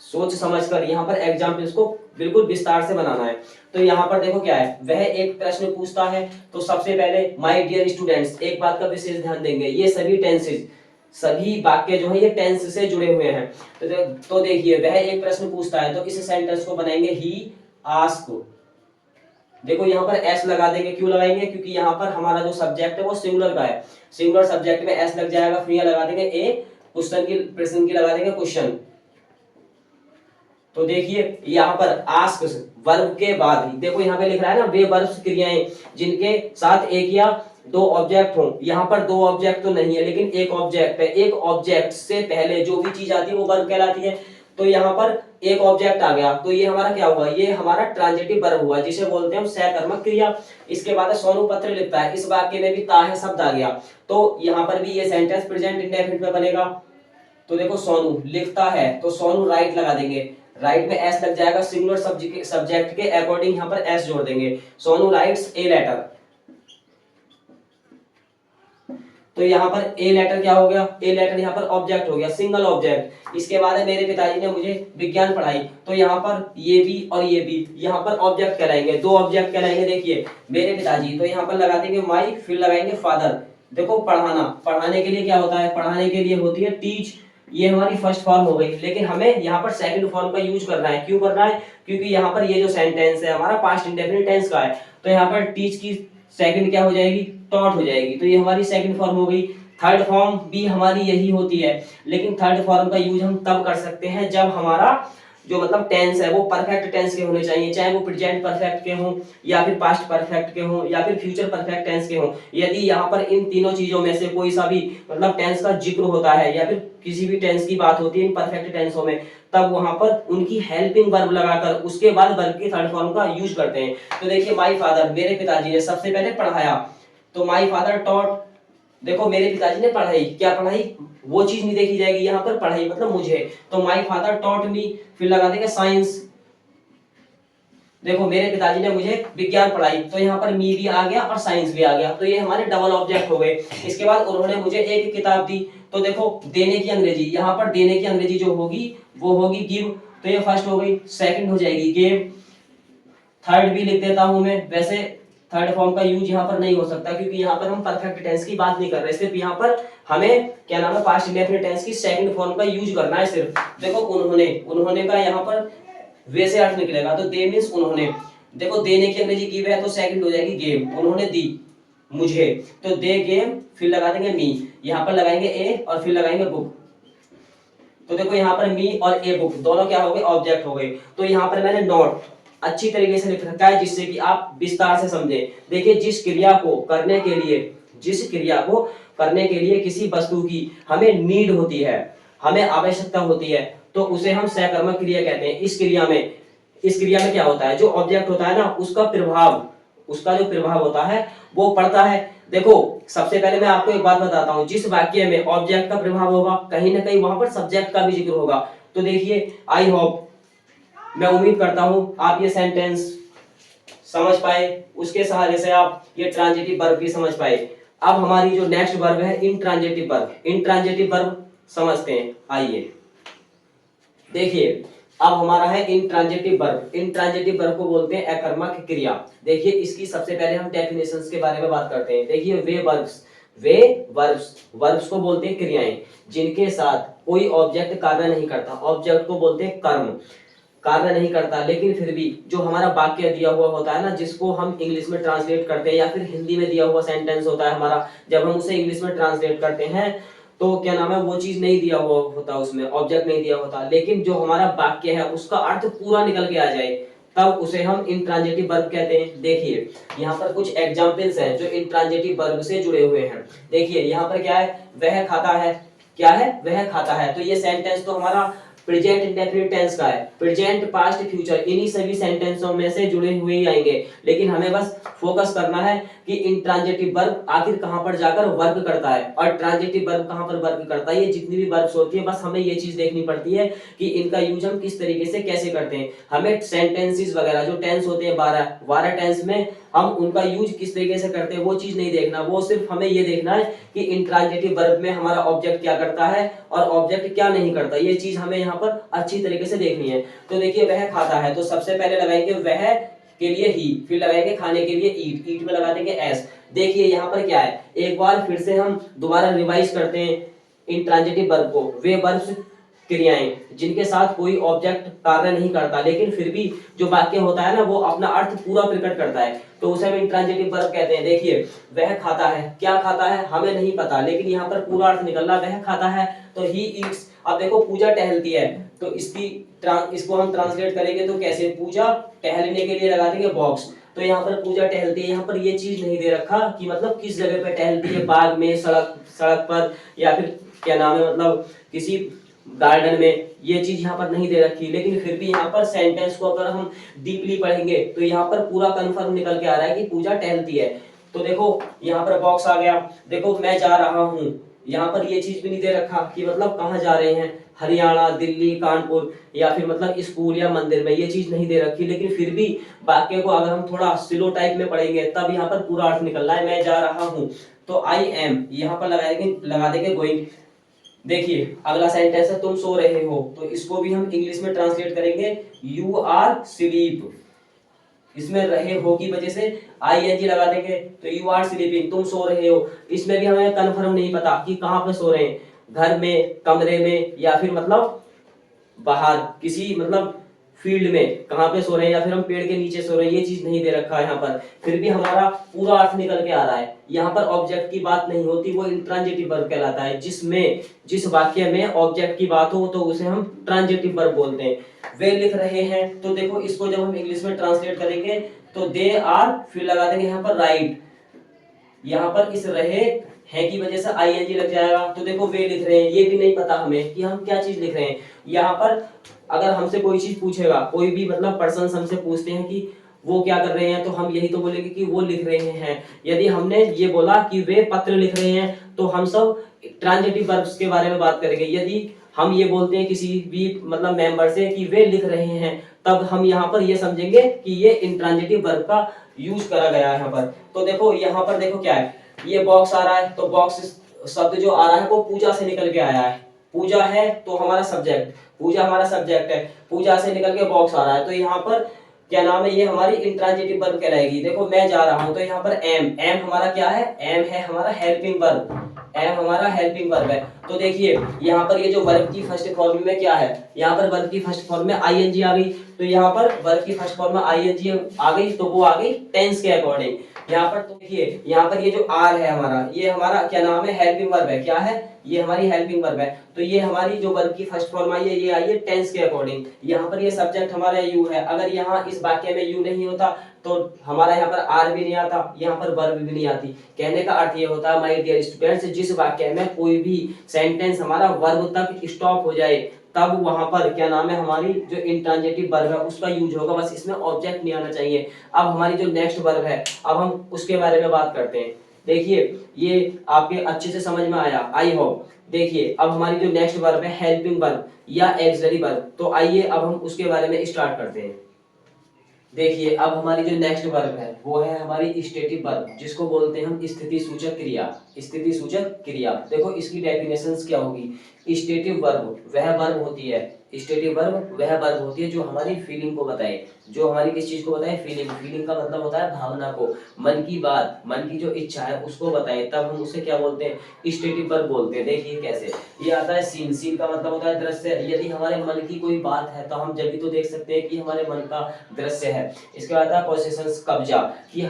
सोच समझकर यहाँ पर एग्जाम्पल्स को बिल्कुल विस्तार से बनाना है। तो यहाँ पर देखो क्या है, वह एक प्रश्न पूछता है, तो सबसे पहले माय डियर स्टूडेंट्स, एक बात का विशेष ध्यान देंगे, ये सभी टेंसेस, सभी वाक्य जो है ये टेंस से जुड़े हुए हैं। तो देखिए वह एक प्रश्न पूछता है, तो इस सेंटेंस को बनाएंगे ही आस्क। देखो यहाँ पर एस लगा देंगे, क्यों लगाएंगे, क्योंकि यहाँ पर हमारा जो सब्जेक्ट है वो सिंगुलर का है, सिंगुलर सब्जेक्ट में एस लग जाएगा, फिर यहाँ लगा देंगे ए, प्रश्न की लगा देंगे क्वेश्चन। तो देखिए यहाँ पर आस्क वर्ब के बाद देखो यहाँ पे लिख रहा है ना, वे वर्ब क्रियाएं जिनके साथ एक या दो ऑब्जेक्ट हो। यहाँ पर दो ऑब्जेक्ट तो नहीं है लेकिन एक ऑब्जेक्ट है, एक ऑब्जेक्ट से पहले जो भी चीज आती है वो वर्ब कहलाती है। तो यहाँ पर एक ऑब्जेक्ट आ गया, तो ये हमारा क्या हुआ, ये हमारा ट्रांजिटिव वर्ब हुआ, जिसे बोलते हैं हम सहकर्मक क्रिया। इसके बाद सोनू पत्र लिखता है, इस वाक्य में भी ता है शब्द आ गया, तो यहाँ पर भी ये सेंटेंस प्रेजेंट इंडेफिनिट में बनेगा। तो देखो सोनू लिखता है, तो सोनू राइट लगा देंगे, राइट में एस लग जाएगा, सिंगुलर सब्जेक्ट के अकॉर्डिंग यहाँ पर एस जोड़ देंगे, सोनू राइट्स ए लेटर। तो यहाँ पर ए लेटर क्या हो गया, ए लेटर यहाँ पर ऑब्जेक्ट हो गया, सिंगल ऑब्जेक्ट। इसके बाद है मेरे पिताजी ने मुझे विज्ञान पढ़ाई, तो यहाँ पर ये भी और ये भी यहाँ पर ऑब्जेक्ट कहलाएंगे, दो ऑब्जेक्ट कहलाएंगे। देखिए मेरे पिताजी, तो यहाँ पर लगा देंगे माई, फिर लगाएंगे फादर। देखो पढ़ाना, पढ़ाने के लिए क्या होता है, पढ़ाने के लिए होती है टीच, ये हमारी फर्स्ट फॉर्म हो गई, लेकिन हमें यहाँ पर सेकंड फॉर्म का यूज करना है। क्यों करना है, क्योंकि यहाँ पर ये जो सेंटेंस है हमारा पास्ट इंडेफिनिट टेंस का है, तो यहाँ पर टीच की सेकंड क्या हो जाएगी, टॉट हो जाएगी, तो ये हमारी सेकंड फॉर्म हो गई। थर्ड फॉर्म भी हमारी यही होती है, लेकिन थर्ड फॉर्म का यूज हम तब कर सकते हैं जब हमारा जो मतलब टेंस है वो परफेक्ट टेंस के होने चाहिए, चाहे वो प्रेजेंट परफेक्ट के हों या फिर पास्ट परफेक्ट के हों या फिर फ्यूचर परफेक्ट टेंस के हों। यदि यहाँ पर इन तीनों चीजों में से कोई सा भी मतलब टेंस का जिक्र होता है या फिर किसी भी टेंस की बात होती है इन परफेक्ट टेंसों में, तब वहां पर उनकी हेल्पिंग वर्ब लगाकर उसके बाद वर्ब की थर्ड फॉर्म का यूज करते हैं। तो देखिए माय फादर, मेरे पिताजी ने सबसे पहले पढ़ाया, तो माय फादर टॉट। देखो मेरे पिताजी ने पढ़ाई, क्या पढ़ाई, वो चीज नहीं देखी जाएगी, यहाँ पर पढ़ाई मतलब मुझे, तो माय फादर टॉट मी, फिर लगा देंगे साइंस। देखो मेरे पिताजी ने मुझे विज्ञान पढ़ाई, तो यहाँ पर मी भी आ गया और साइंस भी आ गया, तो ये हमारे डबल ऑब्जेक्ट हो गए। इसके बाद उन्होंने मुझे एक किताब दी, तो देखो देने की अंग्रेजी, यहाँ पर देने की अंग्रेजी जो होगी वो होगी गिव, तो ये फर्स्ट हो गई। सेकंड हो जाएगी गेव, थर्ड भी लिख देता हूं मैं। वैसे थर्ड फॉर्म का यूज यहाँ पर नहीं हो सकता, क्योंकि यहाँ पर हम परफेक्ट टेंस की बात नहीं कर रहे, सिर्फ यहाँ पर हमें क्या नाम है पास्ट इंडेफिनिट टेंस की सेकंड फॉर्म का यूज करना है सिर्फ। देखो उन्होंने, उन्होंने का यहाँ पर वैसे अर्थ निकलेगा, तो दे मींस उन्होंने। देखो देने की अंग्रेजी गिव है, तो सेकंड हो जाएगी गेव, उन्होंने दी मुझे, तो दे गेव, फिर लगा देंगे मी, यहाँ पर लगाएंगे ए और फिर लगाएंगे बुक। तो देखो यहाँ पर मी और ए बुक दोनों क्या हो गए, ऑब्जेक्ट हो गए। तो यहाँ पर मैंने नोट अच्छी तरीके से लिख रखा है, जिससे कि आप विस्तार से समझें। देखिए जिस क्रिया को करने के लिए, जिस क्रिया को करने के लिए किसी वस्तु की हमें नीड होती है, हमें आवश्यकता होती है, तो उसे हम सहकर्मक क्रिया कहते हैं। इस क्रिया में क्या होता है, जो ऑब्जेक्ट होता है ना, उसका प्रभाव, उसका जो प्रभाव होता है वो पड़ता है। देखो सबसे पहले मैं आपको एक बात बताता हूं, जिस वाक्य में ऑब्जेक्ट का प्रभाव होगा, कहीं ना कहीं वहां पर सब्जेक्ट का भी जिक्र होगा। तो देखिए आई होप, मैं उम्मीद करता हूं आप ये सेंटेंस समझ पाए, उसके सहारे से आप ये ट्रांजिटिव वर्ब भी समझ पाए। अब हमारी जो नेक्स्ट वर्ब है इंट्रांजिटिव वर्ब, इंट्रांजिटिव वर्ब समझते हैं। आइए देखिए अब हमारा है इंट्रांजिटिव वर्ब। इंट्रांजिटिव वर्ब को बोलते हैं अकर्मक क्रिया। देखिए इसकी सबसे पहले हम डेफिनेशंस के बारे में बात करते हैं। देखिए वे वर्ब्स को बोलते हैं क्रियाएं जिनके साथ कोई ऑब्जेक्ट कार्य नहीं करता। ऑब्जेक्ट को बोलते हैं कर्म, कार्य नहीं करता, लेकिन फिर भी जो हमारा वाक्य दिया हुआ होता है ना, जिसको हम इंग्लिश में ट्रांसलेट करते हैं, या फिर हिंदी में दिया हुआ सेंटेंस होता है हमारा, जब हम उसे इंग्लिश में ट्रांसलेट करते हैं तो क्या नाम है, वो चीज नहीं दिया हुआ होता, उसमें ऑब्जेक्ट नहीं दिया होता, लेकिन जो हमारा वाक्य है उसका अर्थ पूरा निकल के आ जाए, तब उसे हम इंट्रांजिटिव वर्ब कहते हैं। देखिए यहाँ पर कुछ एग्जांपल्स हैं जो इंट्रांजिटिव वर्ब से जुड़े हुए हैं। देखिए यहाँ पर क्या है, वह खाता है, क्या है, वह खाता है। तो ये सेंटेंस तो हमारा प्रेजेंट इंडेफिनिट टेंस का है, प्रेजेंट पास्ट फ्यूचर इन्हीं सभी सेंटेंसों में से जुड़े हुए ही आएंगे, लेकिन हमें बस फोकस करना है कि इंट्रांजिटिव वर्ब आखिर कहां पर जाकर वर्क करता है और ट्रांजिटिव वर्ब कहां पर वर्क करता है। ये जितनी भी वर्ब्स होती है, बस हमें ये चीज देखनी पड़ती है कि इनका यूज हम किस तरीके से कैसे करते हैं। हमें सेंटेंसेस वगैरह जो टेंस होते हैं 12 टेंस में, हम उनका यूज किस तरीके से करते हैं वो चीज नहीं देखना, वो सिर्फ हमें ये देखना है कि इंट्रांजिटिव वर्ब में हमारा ऑब्जेक्ट क्या करता है और ऑब्जेक्ट क्या नहीं करता। ये चीज हमें यहाँ पर अच्छी तरीके से देखनी है। तो देखिए वह खाता है, तो सबसे पहले लगाएंगे वह के लिए ही, फिर लगाएंगे खाने के लिए ईट, ईट में लगा देंगे एस। देखिए यहाँ पर क्या है, एक बार फिर से हम दोबारा रिवाइज करते हैं इंट्रांजिटिव वर्ब को। वे वर्ब्स क्रियाएं जिनके साथ कोई ऑब्जेक्ट कार्य नहीं करता, लेकिन फिर भी जो वाक्य होता है ना वो अपना अर्थ पूरा प्रकट करता है, तो उसे हम इंट्रांजिटिव वर्ब कहते हैं। देखिए वह खाता है, क्या खाता है हमें नहीं पता, लेकिन यहाँ पर पूरा अर्थ निकल रहा, वह खाता है तो ही ईट्स। अब देखो पूजा टहलती है, तो इसको हम ट्रांसलेट करेंगे तो कैसे, पूजा टहलने के लिए लगा देंगे बॉक्स। तो यहाँ पर पूजा टहलती है, यहाँ पर ये चीज नहीं दे रखा कि मतलब किस जगह पे टहलती है, बाग में, सड़क पर, या फिर क्या नाम है मतलब किसी गार्डन में, ये चीज यहाँ पर नहीं दे रखी, लेकिन फिर भी यहाँ पर सेंटेंस को अगर हम डीपली पढ़ेंगे तो यहाँ पर पूरा कंफर्म निकल के आ रहा है कि पूजा टहलती है। तो देखो यहाँ पर बॉक्स आ गया, देखो मैं जा रहा हूँ, यहाँ पर ये चीज भी नहीं दे रखा कि मतलब कहाँ जा रहे हैं, हरियाणा, दिल्ली, कानपुर, या फिर मतलब स्कूल या मंदिर में, ये चीज नहीं दे रखी, लेकिन फिर भी वाक्य को अगर हम थोड़ा स्लो टाइप में पढ़ेंगे तब यहाँ पर पूरा अर्थ निकल रहा है, मैं जा रहा हूँ। तो आई एम यहाँ पर लगा देंगे गोइंग। देखिए अगला सेंटेंस है तुम सो रहे हो, तो इसको भी हम इंग्लिश में ट्रांसलेट करेंगे यू आर स्लीप। इसमें रहे हो की वजह से आईएनजी लगा देंगे, तो यू आर स्लीपिंग, तुम सो रहे हो। इसमें भी हमें कंफर्म नहीं पता कि कहाँ पे सो रहे हैं, घर में, कमरे में, या फिर मतलब बाहर किसी मतलब फील्ड में कहाँ पे सो रहे हैं, या फिर हम पेड़ के नीचे सो रहे हैं, ये चीज नहीं दे रखा है यहाँ पर, फिर भी हमारा पूरा अर्थ निकल के आ रहा है। यहाँ पर ऑब्जेक्ट की बात नहीं होती, वो इंट्रांजिटिव वर्ब कहलाता है, जिस वाक्य में ऑब्जेक्ट की बात हो तो उसे हम ट्रांजिटिव वर्ब बोलते हैं। वे लिख रहे हैं, तो देखो इसको जब हम इंग्लिश में ट्रांसलेट करेंगे तो दे आर, फिर लगा देंगे यहाँ पर राइट, यहाँ पर इस रहे है की वजह से आईएनजी लग जाएगा। तो देखो वे लिख रहे हैं, ये भी नहीं पता हमें कि हम क्या चीज लिख रहे हैं। यहाँ पर अगर हमसे कोई चीज पूछेगा, कोई भी मतलब पर्सन हमसे पूछते हैं कि वो क्या कर रहे हैं, तो हम यही तो बोलेंगे कि वो लिख रहे हैं। यदि हमने ये बोला कि वे पत्र लिख रहे हैं, तो हम सब ट्रांजिटिव वर्ब्स के बारे में बात करेंगे। यदि हम ये बोलते हैं किसी भी मतलब मेंबर से कि वे लिख रहे हैं, तब हम यहाँ पर ये समझेंगे कि ये इंट्रांजिटिव वर्ब का यूज करा गया है यहाँ पर। तो देखो यहाँ पर देखो क्या है, ये बॉक्स आ रहा है, तो बॉक्स शब्द जो आ रहा है वो पूजा से निकल के आया है। पूजा है तो हमारा सब्जेक्ट, पूजा हमारा सब्जेक्ट है, पूजा से निकल के बॉक्स आ रहा है, तो यहाँ पर क्या नाम है, ये हमारी इंट्रांजिटिव वर्ब कहलाएगी। देखो मैं जा रहा हूं, तो यहाँ पर एम, एम हमारा क्या है, एम है हमारा हेल्पिंग वर्ब, एम हमारा हेल्पिंग वर्ब है। तो देखिए यहाँ पर ये जो वर्ब की फर्स्ट फॉर्म में क्या है, यहाँ पर वर्ब की फर्स्ट फॉर्म में आईएनजी आ गई, तो यहाँ पर वर्ब की फर्स्ट फॉर्म में आईएनजी आ गई, तो वो आ गई टेंस के अकॉर्डिंग। यहाँ पर तो देखिए यहाँ पर ये जो आर है हमारा, ये हमारा क्या नाम है, हेल्पिंग वर्ब है। क्या है, ये हमारी हेल्पिंग वर्ब है। तो ये हमारी जो वर्ब की फर्स्ट फॉर्म आई है, ये आई है टेंस के अकॉर्डिंग। यहाँ पर ये सब्जेक्ट हमारा यू है, अगर यहाँ इस वाक्य में यू नहीं होता तो हमारा यहाँ पर आर भी नहीं आता, यहाँ पर वर्ब भी नहीं आती। कहने का अर्थ ये होता है माय डियर स्टूडेंट्स, जिस वाक्य में कोई भी सेंटेंस हमारा वर्ब तक स्टॉप हो जाए, तब वहां पर क्या नाम है, हमारी जो इंट्रांजिटिव वर्ब है उसका यूज होगा, बस इसमें ऑब्जेक्ट नहीं आना चाहिए। अब हमारी जो नेक्स्ट वर्ब है, अब हम उसके बारे में बात करते हैं। देखिए ये आपके अच्छे से समझ में आया, आई होप। देखिए अब हमारी जो नेक्स्ट वर्ब है हेल्पिंग वर्ब या एक्सिलरी वर्ब, तो आइए अब हम उसके बारे में स्टार्ट करते हैं। देखिए अब हमारी जो नेक्स्ट वर्ब है वो है हमारी स्टेटिव वर्ब, जिसको बोलते हैं हम स्थिति सूचक क्रिया। स्थिति सूचक क्रिया, देखो इसकी डेफिनेशंस क्या होगी। स्टेटिव वर्ब वह वर्ब होती है, स्टेटिव वर्ब वह वर्ब होती है जो हमारी फीलिंग को बताए, जो हमारी किस चीज को बताए, फीलिंग। फीलिंग का मतलब होता है भावना को, मन की बात, मन की जो इच्छा है उसको बताए, तब हम उसे क्या बोलते हैं, स्टेटिव वर्ब बोलते हैं। देखिए कैसे, ये आता है सीन, सीन का मतलब होता है दृश्य। यदि हमारे मन की कोई बात है तो हम जब भी तो देख सकते हैं कि हमारे मन का दृश्य है। इसके बाद आता है पोसेशंस, कब्जा, कि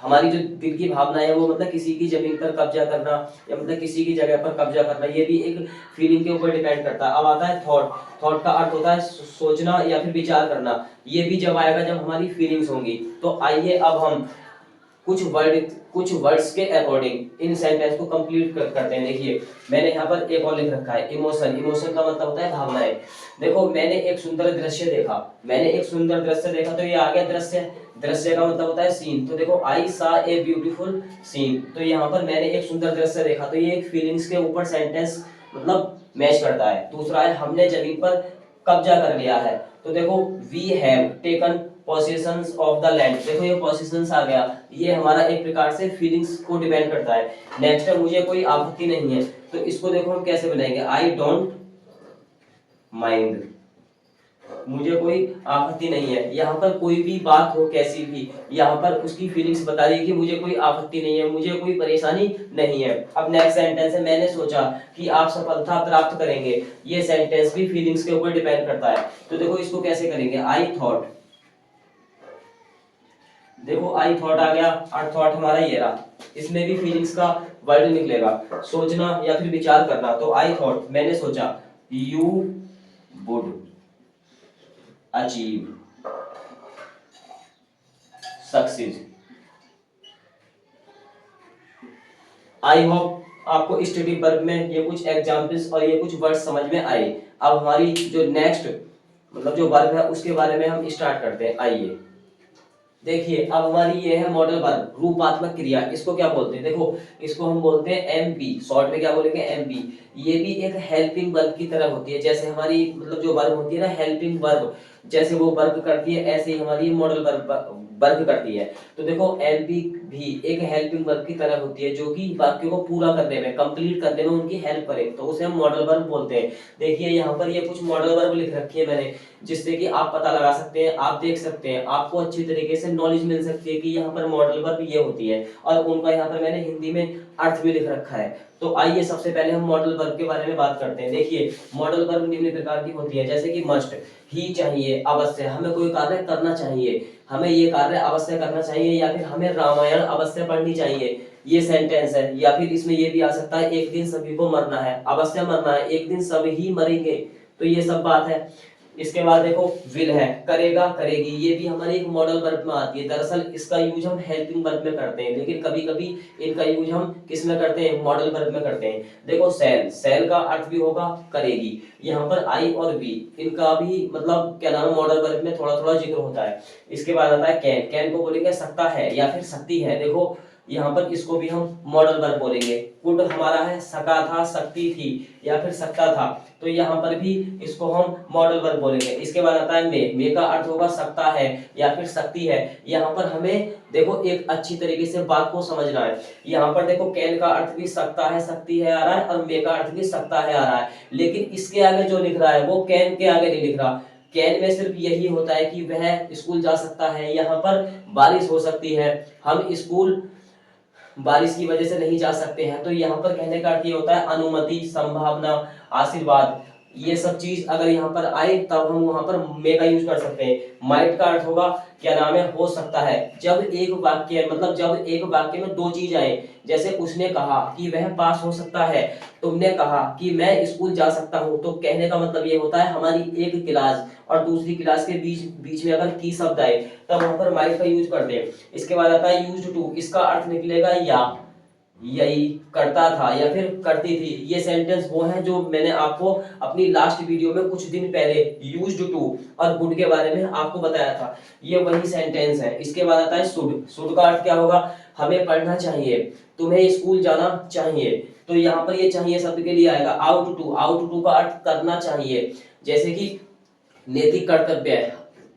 हमारी जो दिल की भावना है वो मतलब किसी की जमीन पर कब्जा करना, या मतलब किसी की जगह पर कब्जा करना, ये भी एक फीलिंग के ऊपर डिपेंड करता है। अब आता है थॉट, थॉट का अर्थ होता है सोचना या फिर विचार करना, ये भी जब आएगा जब हमारी फीलिंग्स होंगी। तो आइए अब हम कुछ वर्ड्स के अकॉर्डिंग इन सेंटेंस को कंप्लीट करते हैं। देखिए मैंने यहाँ पर एक और लिख रखा है इमोशन, इमोशन का मतलब होता है भावनाएं। देखो मैंने एक सुंदर दृश्य देखा, मैंने एक सुंदर दृश्य देखा, तो ये आ गया दृश्य, दृश्य का मतलब होता है सीन। तो देखो आई सा ए ब्यूटीफुल सीन, तो यहाँ पर मैंने एक सुंदर दृश्य देखा, तो ये एक फीलिंग्स के ऊपर सेंटेंस मतलब मैच करता है। दूसरा है हमने जमीन पर कब्जा कर लिया है, तो देखो we have taken possessions of the land, देखो ये पोसेशंस आ गया, ये हमारा एक प्रकार से फीलिंग्स को डिपेंड करता है। नेक्स्ट है मुझे कोई आपत्ति नहीं है, तो इसको देखो हम कैसे बनाएंगे, आई डोंट माइंड, मुझे कोई आपत्ति नहीं है। यहाँ पर कोई भी बात हो कैसी भी, यहाँ पर उसकी फीलिंग्स बता रही है कि मुझे कोई आपत्ति नहीं है, मुझे कोई परेशानी नहीं है। अब नेक्स्ट सेंटेंस है मैंने सोचा कि आप सफलता प्राप्त करेंगे, ये सेंटेंस भी फीलिंग्स के ऊपर डिपेंड करता है। तो देखो इसको कैसे करेंगे, आई थॉट, देखो आई थॉट आ गया और थॉट हमारा ये रहा, इसमें भी फीलिंग्स का वर्ड निकलेगा, सोचना या फिर विचार करना। तो आई थॉट, मैंने सोचा, you would achieve success. I hope आपको स्टेटिव वर्ब में ये कुछ एग्जांपल्स और ये कुछ वर्ड्स समझ में आए। अब हमारी जो नेक्स्ट मतलब जो वर्ब है उसके बारे में हम स्टार्ट करते हैं। आइए देखिए अब हमारी ये है मॉडल वर्ब, रूपात्मक क्रिया, इसको क्या बोलते हैं, देखो इसको हम बोलते हैं एमपी, शॉर्ट में क्या बोलेंगे एमपी। ये भी एक हेल्पिंग वर्ब की तरह होती है, जैसे हमारी मतलब जो वर्ब होती है ना हेल्पिंग वर्ब, जैसे वो वर्क करती है ऐसे ही हमारी मॉडल वर्ब वर्क करती है। तो देखो एमपी भी एक हेल्पिंग वर्ब की तरह होती है, जो कि वाक्य को पूरा करने में, कंप्लीट करने में उनकी हेल्प करे, तो उसे हम मॉडल वर्ब बोलते हैं। देखिए यहाँ पर ये कुछ मॉडल वर्ब लिख रखी है मैंने, जिससे कि आप पता लगा सकते हैं, आप देख सकते हैं, आपको अच्छी तरीके से नॉलेज मिल सकती है कि यहाँ पर मॉडल वर्ब ये होती है, और उनका यहाँ पर मैंने हिंदी में अर्थ भी लिख रखा है। तो आइए सबसे पहले हम मॉडल वर्ब के बारे में बात करते हैं। देखिए मॉडल वर्ब निम्न प्रकार की होती है, जैसे कि मस्ट, ही चाहिए, अवश्य, हमें कोई कार्य करना चाहिए, हमें ये कार्य अवश्य करना चाहिए, या फिर हमें रामायण अवश्य पढ़नी चाहिए, ये सेंटेंस है। या फिर इसमें ये भी आ सकता है एक दिन सभी को मरना है, अवश्य मरना है, एक दिन सब ही मरेंगे, तो ये सब बात है। इसके बाद देखो विल है, करेगा करेगी, ये भी हमारी एक मॉडल वर्ब में आती है। दरअसल इसका यूज हम हेल्पिंग वर्ब में करते हैं, लेकिन कभी कभी इनका यूज हम किस में करते हैं, मॉडल वर्ब में करते हैं। देखो सेल, सेल का अर्थ भी होगा करेगी, यहाँ पर आई और बी इनका भी मतलब क्या नाम है मॉडल वर्ब में थोड़ा थोड़ा जिक्र होता है। इसके बाद आता है कैन, कैन को बोलेंगे सकता है या फिर सकती है। देखो यहाँ पर इसको भी हम मॉडल वर्ब बोलेंगे। कुड हमारा है सका था, सकती थी या फिर सकता था, तो यहाँ पर भी इसको हम मॉडल वर्ब बोलेंगे। इसके बाद आता है मे का अर्थ होगा सकता है या फिर सकती है। यहाँ पर हमें देखो एक अच्छी तरीके से बात को समझना है। यहाँ पर देखो कैन का अर्थ भी सकता है, सकती है आ रहा है, और मे का अर्थ भी सकता है आ रहा है, लेकिन इसके आगे जो लिख रहा है वो कैन के आगे नहीं लिख रहा। कैन में सिर्फ यही होता है कि वह स्कूल जा सकता है। यहाँ पर बारिश हो सकती है, हम स्कूल बारिश की वजह से नहीं जा सकते हैं, तो यहाँ पर कहने का अर्थ ये होता है अनुमति, संभावना, आशीर्वाद, ये सब चीज अगर यहाँ पर आए तब हम वहां पर मे का यूज कर सकते हैं। माइट का अर्थ होगा क्या नाम है, हो सकता है। जब एक वाक्य मतलब जब एक वाक्य में दो चीज आए, जैसे उसने कहा कि वह पास हो सकता है, तुमने कहा कि मैं स्कूल जा सकता हूँ, तो कहने का मतलब ये होता है हमारी एक क्लास और दूसरी क्लास के बीच बीच में अगर की शब्द आए तब वहां पर माइट का यूज करते हैं। इसके बाद आता है यूज्ड टू, इसका अर्थ निकलेगा या, यही करता था या फिर करती थी। ये सेंटेंस वो है जो मैंने आपको अपनी लास्ट वीडियो में कुछ दिन पहले यूज्ड टू और गुड के बारे में आपको बताया था, ये वही सेंटेंस है। इसके बाद आता है शुड। शुड का अर्थ क्या होगा, हमें पढ़ना चाहिए, तुम्हें स्कूल जाना चाहिए, तो यहाँ पर ये चाहिए शब्द के लिए आएगा आउट टू। आउट टू का अर्थ करना चाहिए, जैसे कि नैतिक कर्तव्य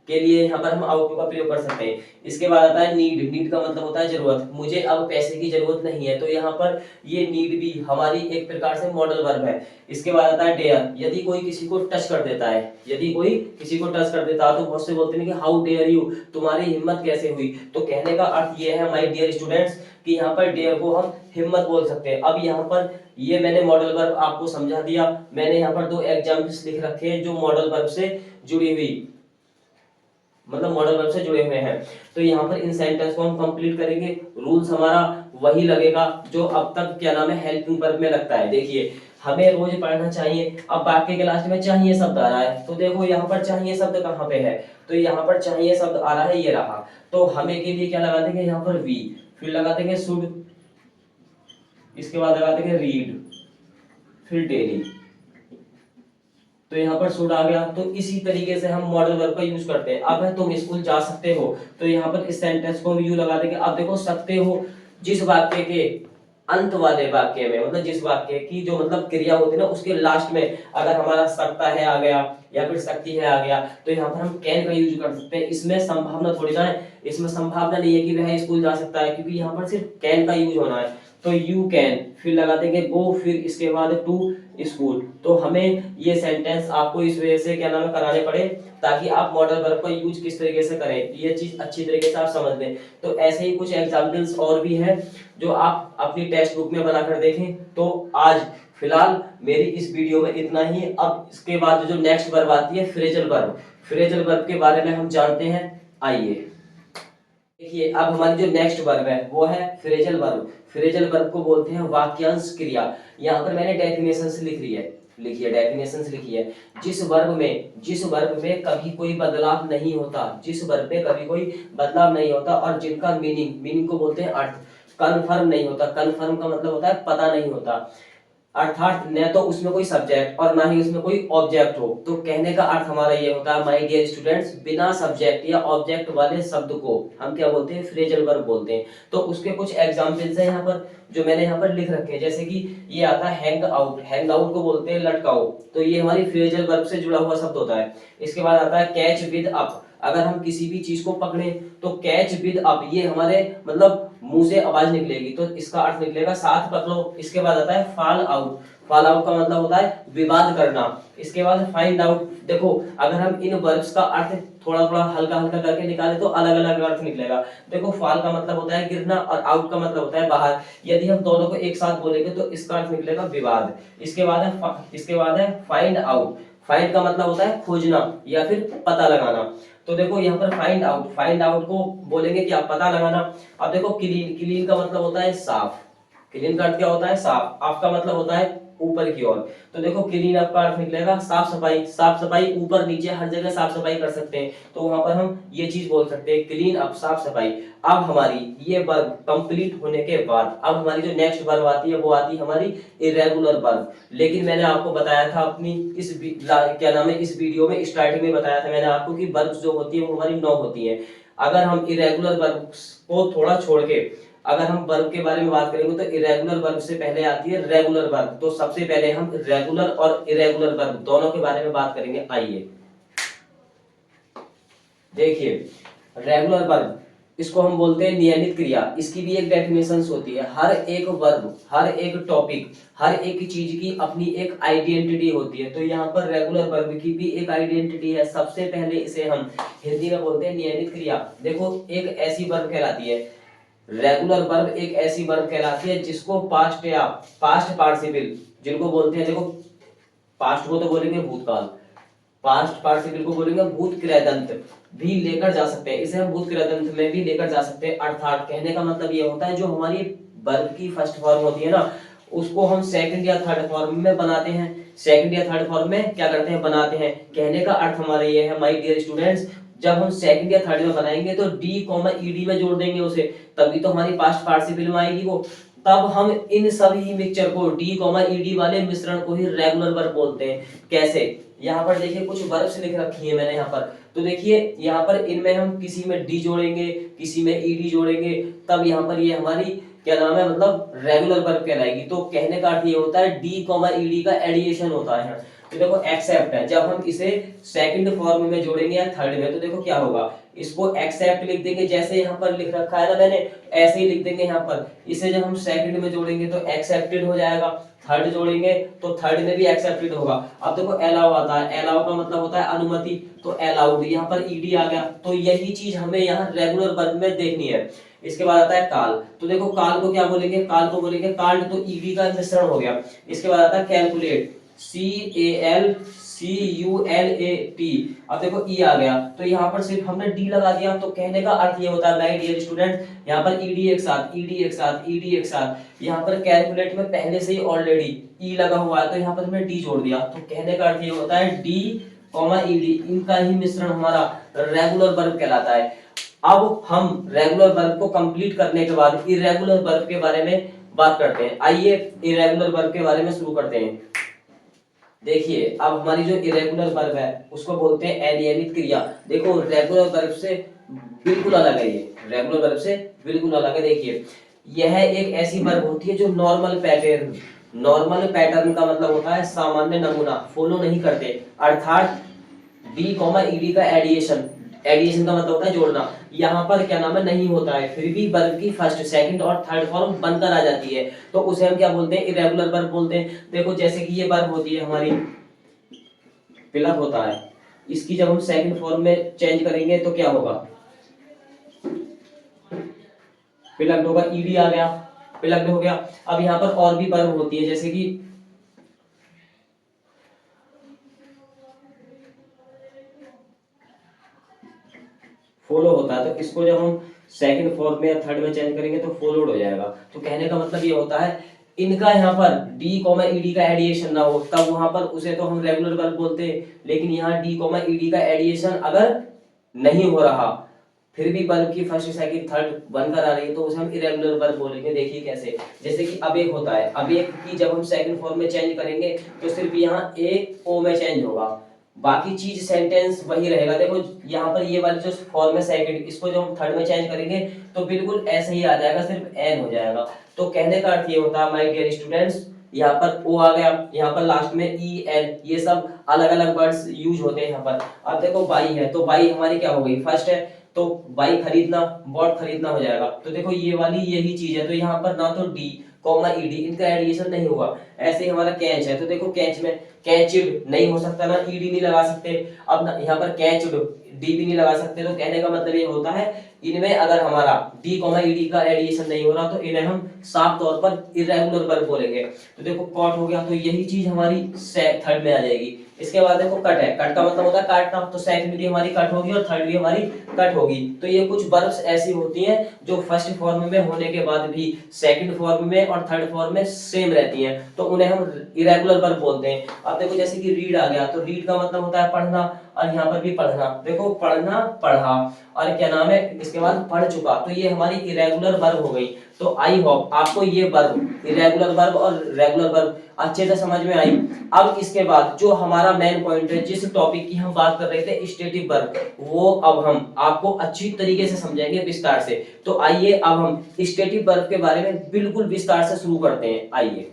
के लिए यहाँ पर हम आउट टू का प्रयोग कर सकते हैं। इसके बाद आता है नीड। नीड का मतलब होता है जरूरत, मुझे अब पैसे की जरूरत नहीं है, तो यहाँ पर ये नीड भी हमारी एक प्रकार से मॉडल वर्ब है। इसके बाद आता है डेयर। यदि कोई किसी को टच कर देता है, यदि कोई किसी को टच कर देता है तो बहुत से बोलते हैं कि हाउ डेयर यू, तुम्हारी हिम्मत कैसे हुई, तो कहने का अर्थ ये है माय डियर स्टूडेंट्स कि यहाँ पर डेयर को हम हिम्मत बोल सकते हैं। अब यहाँ पर ये मैंने मॉडल वर्ब आपको समझा दिया। मैंने यहाँ पर दो एग्जाम्पल्स लिख रखे हैं जो मॉडल वर्ब से जुड़ी हुई मतलब मॉडल वर्ब से जुड़े हुए हैं, तो यहाँ पर इन सेंटेंस को हम कंप्लीट करेंगे। रूल्स हमारा वही लगेगा जो अब तक क्या नाम है हेल्पिंग वर्ब में लगता है। देखिए हमें रोज पढ़ना चाहिए, अब वाक्य के लास्ट में चाहिए शब्द आ रहा है, तो देखो यहाँ पर चाहिए शब्द कहाँ पे है, तो यहाँ पर चाहिए शब्द आ रहा है, ये रहा, तो हमें के लिए क्या लगा देंगे यहाँ पर वी, फिर लगा देंगे शुड, इसके बाद लगा देंगे रीड, फिर डेली, तो यहाँ पर शुड आ गया। तो इसी तरीके से हम मॉडल वर्ब का यूज करते हैं। अब है तुम स्कूल जा सकते हो, तो यहाँ पर इस सेंटेंस को हम यू लगा देंगे। अब देखो सकते हो जिस वाक्य के अंत वाले वाक्य में, मतलब जिस वाक्य की जो मतलब क्रिया होती है ना उसके लास्ट में अगर हमारा सकता है आ गया या फिर सकती है आ गया, तो यहाँ पर हम कैन का यूज कर सकते हैं। इसमें संभावना थोड़ी ना है, इसमें संभावना नहीं है कि वह स्कूल जा सकता है, क्योंकि यहाँ पर सिर्फ कैन का यूज होना है। तो यू कैन, फिर लगा देंगे गो, फिर इसके बाद टू स्कूल। तो हमें ये सेंटेंस आपको इस वजह से क्या नाम है कराने पड़े ताकि आप मॉडल वर्ब का यूज किस तरीके से करें, ये चीज अच्छी तरीके से आप समझ लें। तो ऐसे ही कुछ एग्जांपल्स और भी हैं जो आप अपनी टेक्स्ट बुक में बनाकर देखें। तो आज फिलहाल मेरी इस वीडियो में इतना ही। अब इसके बाद जो नेक्स्ट वर्ब आती है फ्रेजल वर्ब, फ्रेजल वर्ब के बारे में हम जानते हैं। आइए देखिए अब हमारी जो नेक्स्ट वर्ब है वो है फ्रेजल वर्ब। फ्रेजल वर्ब को बोलते हैं वाक्यांश क्रिया। यहाँ पर मैंने डेफिनेशंस लिख रही है, लिखिए डेफिनेशंस लिखी है। जिस वर्ब में कभी कोई बदलाव नहीं होता, जिस वर्ब में कभी कोई बदलाव नहीं होता और जिनका मीनिंग को बोलते हैं अर्थ कन्फर्म नहीं होता। कन्फर्म का मतलब होता है पता नहीं होता, अर्थात न तो उसमें कोई सब्जेक्ट और ना ही उसमें कोई ऑब्जेक्ट हो। तो कहने का अर्थ हमारा ये होता है माय डियर स्टूडेंट्स, बिना सब्जेक्ट या ऑब्जेक्ट वाले शब्द को हम क्या बोलते हैं, फ्रेजल वर्ब बोलते हैं। तो उसके कुछ एग्जांपल्स हैं यहाँ पर जो मैंने यहाँ पर लिख रखे हैं। जैसे कि ये आता है हैंग आउट, हैंग आउट को बोलते हैं लटकाओ, तो ये हमारी फ्रेजल वर्ब से जुड़ा हुआ शब्द होता है। इसके बाद आता है कैच विद अप, अगर हम किसी भी चीज को पकड़े तो कैच विद अप, ये हमारे मतलब मुंह से आवाज निकलेगी, तो इसका अर्थ निकलेगा साथ पकड़ो। इसके बाद आता है फॉल आउट, फॉल आउट का मतलब होता है विवाद करना। इसके बाद फाइंड आउट, देखो अगर हम इन वर्ब्स का अर्थ थोड़ा थोड़ा हल्का हल्का करके निकाले तो अलग अलग अर्थ निकलेगा। देखो फॉल का मतलब होता है गिरना और आउट का मतलब होता है बाहर। यदि हम दोनों को एक साथ बोलेंगे तो इसका अर्थ निकलेगा विवाद। इसके बाद है फाइंड आउट, फाइंड का मतलब होता है खोजना या फिर पता लगाना। तो देखो यहाँ पर फाइंड आउट को बोलेंगे क्या, पता लगाना। अब देखो क्लीन, क्लीन का मतलब होता है साफ, क्लीन का अर्थ क्या होता है साफ, ऑफ का मतलब होता है ऊपर की ओर। तो देखो क्लीन अप का अर्थ निकलेगा साफ सफाई, साफ सफाई ऊपर नीचे हर जगह साफ सफाई कर सकते हैं, तो वहां पर हम ये चीज बोल सकते हैं क्लीन अप, साफ सफाई। अब हमारी ये वर्ब कंप्लीट होने के बाद अब हमारी जो नेक्स्ट वर्ब आती है वो आती है हमारी इरेगुलर वर्ब। लेकिन मैंने आपको बताया था अपनी क्या नाम है इस वीडियो में स्टार्टिंग में बताया था मैंने आपको कि वर्ब्स जो होती है वो हमारी 9 होती है। अगर हम इरेगुलर वर्ब्स को थोड़ा छोड़ के अगर हम वर्ब के बारे में बात करेंगे तो इरेगुलर वर्ब से पहले आती है रेगुलर वर्ब। तो सबसे पहले हम रेगुलर और इरेगुलर वर्ब दोनों के बारे में बात करेंगे। आइए देखिए, रेगुलर वर्ब इसको हम बोलते हैं नियमित क्रिया। इसकी भी एक डेफिनेशन होती है। हर एक वर्ब, हर एक टॉपिक, हर एक चीज की अपनी एक आइडेंटिटी होती है। तो यहाँ पर रेगुलर वर्ब की भी एक आइडेंटिटी है। सबसे पहले इसे हम हिंदी में बोलते हैं नियमित क्रिया। देखो, एक ऐसी वर्ब कहलाती है, रेगुलर वर्ब एक ऐसी वर्ब कहलाती है जिसको पास्ट या पास्ट पार्टिसिपल जिनको बोलते हैं, देखो पास्ट को तो बोलेंगे भूतकाल, पास्ट पार्टिसिपल को बोलेंगे भूत क्रियादंत भी लेकर जा सकते हैं। इसे हम भूत क्रियादंत में भी लेकर जा सकते हैं। अर्थात कहने का मतलब ये होता है जो हमारी वर्ब की फर्स्ट फॉर्म होती है ना, उसको हम सेकंड या थर्ड फॉर्म में बनाते हैं। सेकंड या थर्ड फॉर्म में क्या करते हैं, बनाते हैं। कहने का अर्थ हमारा ये है माय डियर स्टूडेंट्स, जब हम सेकंड या थर्ड में बनाएंगे तो डी कॉमा ईडी में जोड़ देंगे उसे, तभी तो हमारी पास्ट पार्टिसिपल में आएगी वो। तब हम इन सभी मिक्सचर को, डी कॉमा ईडी वाले मिश्रण को ही रेगुलर वर्ब बोलते हैं। कैसे, यहाँ पर देखिए कुछ वर्ब्स लिख रखी है मैंने यहाँ पर। तो देखिए यहाँ पर इनमें हम किसी में डी जोड़ेंगे, किसी में ईडी जोड़ेंगे, तब यहाँ पर ये हमारी क्या नाम है, मतलब रेगुलर वर्ब कहलाएगी। तो कहने का अर्थ ये होता है डी कॉमा ईडी का एडिशन होता है। तो देखो एक्सेप्ट है, जब हम इसे सेकंड फॉर्म में जोड़ेंगे या थर्ड में तो देखो क्या होगा, इसको एक्सेप्ट लिख देंगे जैसे यहाँ पर लिख रखा है ना मैंने, ऐसे ही लिख देंगे यहाँ पर। इसे जब हम सेकंड में जोड़ेंगे तो एक्सेप्टेड हो जाएगा, थर्ड जोड़ेंगे तो थर्ड में भी एक्सेप्टेड होगा। अब देखो अलाउ आता है, अलाउ का मतलब होता है अनुमति, तो अलाउड, यहाँ पर ईडी आ गया। तो यही चीज हमें यहाँ रेगुलर वर्ब में देखनी है। इसके बाद आता है काल। तो देखो काल को क्या बोलेंगे, काल को बोलेंगे काल्ड, तो ईडी का मिश्रण हो गया। इसके बाद आता है कैलकुलेट, CALCULAT। अब देखो ई आ गया, तो यहाँ पर सिर्फ हमने डी लगा दिया। तो कहने का अर्थ ये होता है माय डियर स्टूडेंट, यहाँ पर ईडी एक साथ, ईडी एक साथ, ईडी एक साथ। यहाँ पर कैलकुलेट में पहले से ही ऑलरेडी ई लगा हुआ है, तो यहाँ पर हमने डी जोड़ दिया। तो कहने का अर्थ ये होता है डी कॉमा ईडी, इनका ही मिश्रण हमारा रेगुलर वर्ब कहलाता है। अब हम रेगुलर वर्ब को कंप्लीट करने के बाद इरेगुलर वर्ब के बारे में बात करते हैं। आइए इरेगुलर वर्ब के बारे में शुरू करते हैं। देखिए, अब हमारी जो इरेगुलर वर्ब है उसको बोलते हैं अनियमित क्रिया। देखो रेगुलर वर्ब से बिल्कुल अलग है, ये रेगुलर वर्ब से बिल्कुल अलग है। देखिए, यह एक ऐसी वर्ब होती है जो नॉर्मल पैटर्न, नॉर्मल पैटर्न का मतलब होता है सामान्य नमूना, फॉलो नहीं करते। अर्थात डी कॉमा ईडी का एडिशन, एडिशन का मतलब होता है जोड़ना, यहाँ पर क्या नाम है नहीं होता है, फिर भी वर्ब की फर्स्ट, सेकंड और थर्ड फॉर्म बनकर आ जाती है। तो उसे हम क्या बोलते हैं, इरेगुलर वर्ब बोलते हैं। देखो जैसे कि ये वर्ब होती है हमारी पिलक होता है, इसकी जब हम सेकंड फॉर्म में चेंज करेंगे तो क्या होगा, पिलक्ड होगा, ईडी आ गया, पिलक्ड हो गया। अब यहाँ पर और भी वर्ब होती है जैसे कि फॉलो होता है, तो इसको जब हम सेकंड फॉर्म में या थर्ड में चेंज करेंगे तो फॉलोड हो जाएगा। तो कहने का मतलब ये होता है इनका यहाँ पर डी कॉमा ईडी का एडिएशन ना हो, तब वहां पर उसे तो हम रेगुलर वर्ब बोलते हैं। लेकिन यहाँ डी कॉमा ईडी का एडिएशन अगर नहीं हो रहा, फिर भी वर्ब की फर्स्ट सेकंड थर्ड बनकर आ रही है, तो उसे हम इरेगुलर वर्ब बोलेंगे। देखिए कैसे, जैसे कि अब एक होता है, अब एक की जब हम सेकंड फॉर्म में चेंज करेंगे तो सिर्फ यहाँ ए ओ में चेंज होगा, बाकी चीज सेंटेंस वही रहेगा। देखो यहाँ पर ये वाली जो फॉर्म है सेकंड, इसको जब हम थर्ड में चेंज करेंगे तो बिल्कुल ऐसे ही आ जाएगा, सिर्फ एन हो जाएगा। तो कहने का अर्थ ये होता है माय डियर स्टूडेंट्स, यहाँ पर ओ आ गया, यहाँ पर लास्ट में ई एन, ये सब अलग अलग वर्ड्स यूज होते हैं यहाँ पर। अब देखो बाई है, तो बाई हमारी क्या हो गई, फर्स्ट है, तो बाई खरीदना, बॉट खरीदना हो जाएगा। तो देखो ये वाली यही चीज है, तो यहाँ पर ना तो डी कॉमा ईडी इनका एडिशन नहीं होगा। ऐसे ही हमारा कैच है, तो देखो कैच में कैचड नहीं हो सकता, ना ईडी नहीं लगा सकते। अब यहाँ पर कैचड डी भी नहीं लगा सकते। तो कहने का मतलब ये होता है इनमें अगर हमारा डी कॉमा ईडी का एडिशन नहीं हो रहा तो इन्हें हम साफ तौर पर इरेगुलर वर्ब बोलेंगे। तो देखो कॉट हो गया, तो यही चीज हमारी थर्ड में आ जाएगी। इसके बाद देखो कट है, कट का मतलब होता है काटना, तो सेकंड भी हमारी कट होगी और थर्ड भी हमारी कट होगी। तो ये कुछ वर्ब्स ऐसी होती हैं जो फर्स्ट फॉर्म में होने के बाद भी सेकंड फॉर्म में और थर्ड फॉर्म में सेम रहती हैं, तो उन्हें हम इरेगुलर वर्ब बोलते हैं। अब देखो जैसे कि रीड आ गया, तो रीड का मतलब होता है पढ़ना, और यहाँ पर भी पढ़ना। देखो पढ़ना, पढ़ा, और क्या नाम है इसके बाद पढ़ चुका, तो ये हमारी इरेगुलर वर्ब हो गई। तो आई होप आपको ये वर्ब, इरेगुलर वर्ब और रेगुलर वर्ब अच्छे से समझ में आई। अब इसके बाद जो हमारा मेन पॉइंट है, जिस टॉपिक की हम बात कर रहे थे स्टेटिव वर्ब, वो अब हम आपको अच्छी तरीके से समझेंगे विस्तार से। तो आइए अब हम स्टेटिव वर्ब के बारे में बिल्कुल विस्तार से शुरू करते हैं। आइए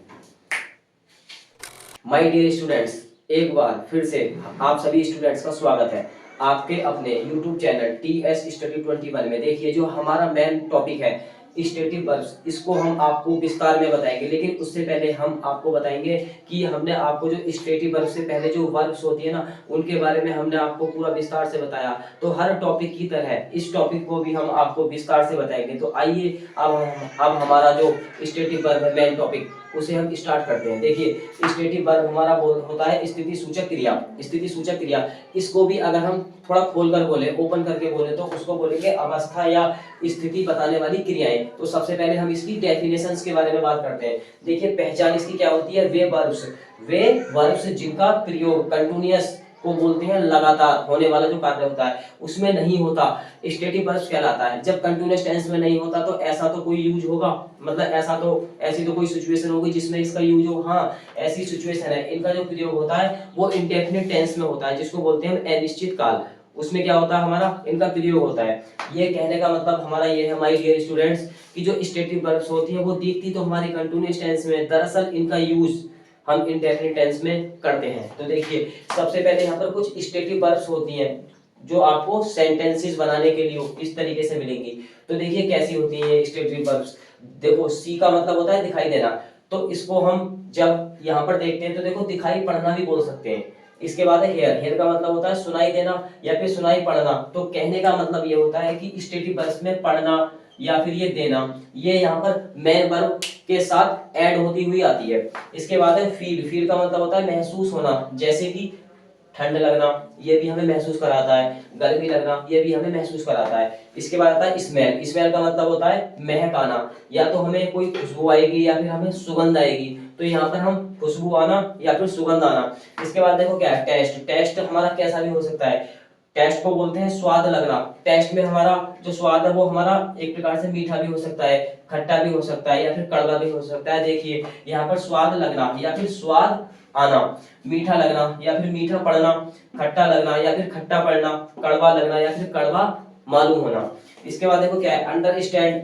माय डियर स्टूडेंट्स, एक बार फिर से आप सभी स्टूडेंट्स का स्वागत है आपके अपने YouTube चैनल TS स्टडी 21 में। देखिए जो हमारा मेन टॉपिक है स्टेटिव वर्ब्स, इसको हम आपको विस्तार में बताएंगे, लेकिन उससे पहले हम आपको बताएंगे कि हमने आपको जो स्टेटिव वर्ब से पहले जो वर्ब्स होती है ना, उनके बारे में हमने आपको पूरा विस्तार से बताया। तो हर टॉपिक की तरह इस टॉपिक को भी हम आपको विस्तार से बताएंगे। तो आइए अब हमारा जो स्टेटिव वर्ब है मेन टॉपिक, उसे हम स्टार्ट करते हैं। देखिए स्टेटिव वर्ब हमारा होता है स्थिति सूचक क्रिया। स्थिति सूचक क्रिया, इसको भी अगर हम थोड़ा खोलकर बोले, ओपन करके बोले, तो उसको बोलेंगे अवस्था या स्थिति बताने वाली क्रियाएं। तो सबसे पहले हम इसकी डेफिनेशंस के बारे में बात करते हैं। देखिए पहचान इसकी क्या होती है, वे वर्ब्स जिनका प्रयोग कंटिन्यूअस को बोलते हैं लगातार होने वाला जो कार्य होता है उसमें नहीं होता, स्टेटिव वर्ब्स कहलाता है। जब कंटिन्यूअस टेंस में नहीं होता तो ऐसा तो कोई यूज होगा, मतलब ऐसी तो कोई सिचुएशन होगी जिसमें इसका यूज हो। हाँ, ऐसी सिचुएशन है। इनका जो प्रयोग होता है वो इंडेफिनिट टेंस में होता है, जिसको बोलते हैं अनिश्चित काल। उसमें क्या होता है हमारा, इनका प्रयोग होता है। ये कहने का मतलब हमारा ये है माय डियर स्टूडेंट्स कि जो स्टेटिव वर्ब्स होती है वो दिखती तो हमारी कंटिन्यूअस टेंस में, दरअसल इनका यूज हम इंडेफिनिट टेंस में करते हैं। तो देखिए सबसे पहले यहाँ पर कुछ स्टेटिव वर्ब्स होती हैं जो आपको सेंटेंसेस बनाने के लिए इस तरीके से मिलेंगी। तो देखिए कैसी होती है स्टेटिव वर्ब्स। देखो सी का मतलब होता है दिखाई देना, तो इसको हम जब यहाँ पर देखते हैं तो देखो दिखाई पड़ना भी बोल सकते हैं। इसके बाद है हेयर का मतलब होता है सुनाई देना या फिर सुनाई पड़ना। तो कहने का मतलब ये होता है कि स्टेटिव वर्ब्स में पढ़ना या फिर ये देना, ये यहाँ पर मेन वर्ब के साथ ऐड होती हुई आती है। इसके बाद है फील का मतलब होता है महसूस होना, जैसे कि ठंड लगना, ये भी हमें महसूस कराता है। गर्मी लगना, ये भी हमें महसूस कराता है। इसके बाद आता है स्मेल का मतलब होता है महक आना, या तो हमें कोई खुशबू आएगी या फिर हमें सुगंध आएगी, तो यहाँ पर हम खुशबू आना या फिर सुगंध आना। इसके बाद देखो क्या है टेस्ट हमारा कैसा भी हो सकता है। टेस्ट को बोलते हैं स्वाद लगना। टेस्ट में हमारा जो स्वाद है वो हमारा एक प्रकार से मीठा भी हो सकता है, खट्टा भी हो सकता है या फिर कड़वा भी हो सकता है। देखिए यहाँ पर स्वाद लगना या फिर स्वाद आना, मीठा लगना या फिर मीठा पड़ना, खट्टा लगना या फिर खट्टा पड़ना, कड़वा लगना या फिर कड़वा मालूम होना। इसके बाद देखो क्या है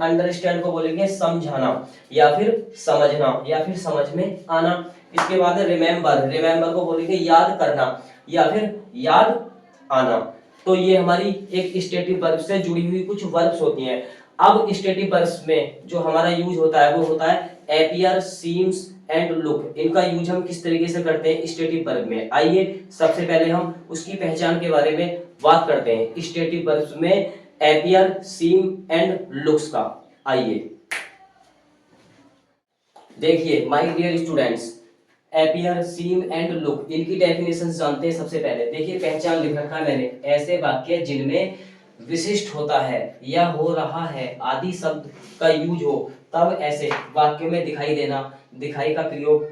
अंडरस्टैंड को बोलेंगे समझाना या फिर समझना या फिर समझ में आना। इसके बाद है रिमेम्बर को बोलेंगे याद करना या फिर याद आना। तो ये हमारी एक स्टेटिव वर्ब से जुड़ी हुई कुछ वर्ब्स होती हैं। अब स्टेटिव वर्ब्स में जो हमारा यूज होता है वो होता है अपीयर, सीम्स एंड लुक। इनका यूज हम किस तरीके से करते हैं स्टेटिव वर्ब में, आइए सबसे पहले हम उसकी पहचान के बारे में बात करते हैं। स्टेटिव वर्ब्स में अपीयर, सीम एंड लुक्स का आइए देखिए my dear students, appear, seem and look, इनकी डेफिनेशन जानते हैं। सबसे पहले देखिए पहचान लिख रखा है मैंने, ऐसे वाक्य जिनमें विशिष्ट होता है या हो रहा है आदि शब्द का यूज हो, तब ऐसे वाक्य में दिखाई देना, दिखाई का प्रयोग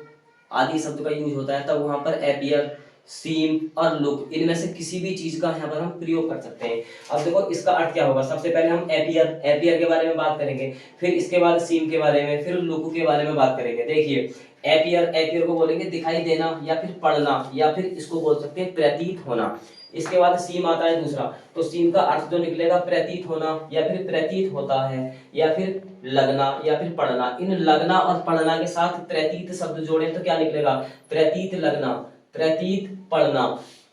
आदि शब्द का यूज होता है, तब वहां पर अपीयर, सीम और लुक, इनमें से किसी भी चीज का यहाँ पर हम प्रयोग कर सकते हैं। अब देखो इसका अर्थ क्या होगा। सबसे पहले हम अपीयर के बारे में बात करेंगे, फिर इसके बाद सीम के बारे में, फिर लुक के बारे में बात करेंगे। देखिए अपीयर को बोलेंगे दिखाई देना या फिर पढ़ना या फिर इसको बोल सकते हैं प्रतीत होना। इसके बाद सीम आता है दूसरा, तो सीम का अर्थ जो निकलेगा प्रतीत होना या फिर प्रतीत होता है या फिर लगना या फिर पढ़ना। इन लगना और पढ़ना के साथ प्रतीत शब्द जोड़े तो क्या निकलेगा, प्रतीत लगना, प्रतीत पढ़ना।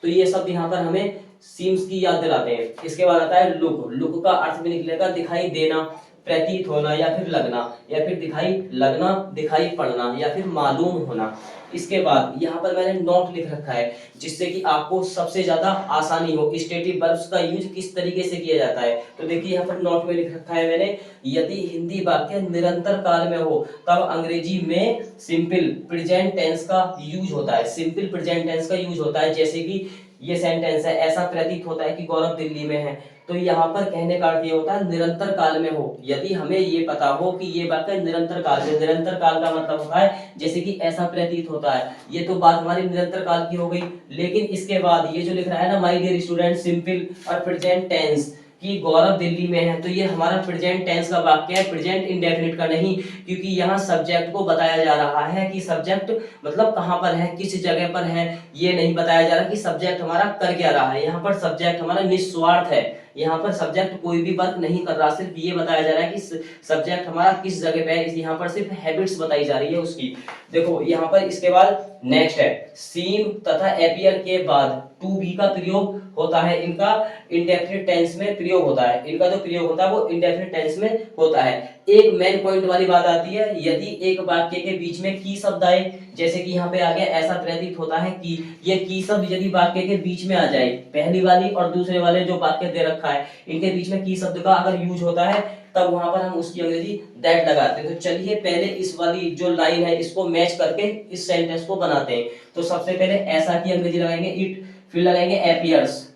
तो ये शब्द यहाँ पर हमें सीम्स की याद दिलाते हैं। इसके बाद आता है लुक का अर्थ भी निकलेगा दिखाई देना, प्रतीत होना या फिर लगना, या फिर दिखाई लगना, दिखाई पड़ना या फिर मालूम होना। इसके बाद यहाँ पर मैंने नोट लिख रखा है जिससे कि आपको सबसे ज्यादा आसानी हो स्टेटिव वर्ब्स का यूज किस तरीके से किया जाता है। तो देखिए यहाँ पर नोट में लिख रखा है मैंने, यदि हिंदी वाक्य निरंतर काल में हो तब अंग्रेजी में सिंपल प्रेजेंट टेंस का यूज होता है। सिंपल प्रेजेंट टेंस का यूज होता है, जैसे कि ये सेंटेंस है, ऐसा प्रतीत होता है कि गौरव दिल्ली में है। तो यहाँ पर कहने का अर्थ ये होता है निरंतर काल में हो। यदि हमें ये पता हो कि ये वाक्य निरंतर काल में, निरंतर काल का मतलब होता है जैसे कि ऐसा प्रतीत होता है, ये तो बात हमारी निरंतर काल की हो गई। लेकिन इसके बाद ये जो लिख रहा है ना माय डियर स्टूडेंट, सिंपल और प्रेजेंट टेंस कि गौरव दिल्ली में है, तो ये हमारा प्रेजेंट टेंस का वाक्य है, प्रेजेंट इंडेफिनिट का नहीं, क्योंकि यहाँ सब्जेक्ट को बताया जा रहा है कि सब्जेक्ट मतलब कहाँ पर है, किस जगह पर है। ये नहीं बताया जा रहा कि सब्जेक्ट हमारा कर क्या रहा है। यहाँ पर सब्जेक्ट हमारा निस्वार्थ है, यहाँ पर सब्जेक्ट कोई भी वर्क नहीं कर रहा, सिर्फ ये बताया जा रहा है कि सब्जेक्ट हमारा किस जगह पे है। यहाँ पर सिर्फ हैबिट्स बताई जा रही है उसकी। देखो यहाँ पर इसके बाद नेक्स्ट है सीम तथा एपियर के बाद टू बी का प्रयोग होता है, इनका इंडेफिनिट टेंस में प्रयोग होता है। इनका जो प्रयोग होता है वो इंडेफिनिट टेंस में होता है। एक मेन पॉइंट वाली बात आती है, यदि एक वाक्य के बीच में की शब्द आए, जैसे कि यहाँ पे आ गया ऐसा प्रतीत होता है कि, ये की शब्द यदि वाक्य के बीच में आ जाए, पहली वाली और दूसरे वाले जो वाक्य दे रखा है इनके बीच में की शब्द का अगर यूज होता है, तब वहां पर हम उसकी अंग्रेजी दैट लगाते हैं। तो चलिए पहले इस वाली जो लाइन है इसको मैच करके इस सेंटेंस को बनाते हैं। तो सबसे पहले ऐसा की अंग्रेजी लगाएंगे इट, फिर लगाएंगे appears,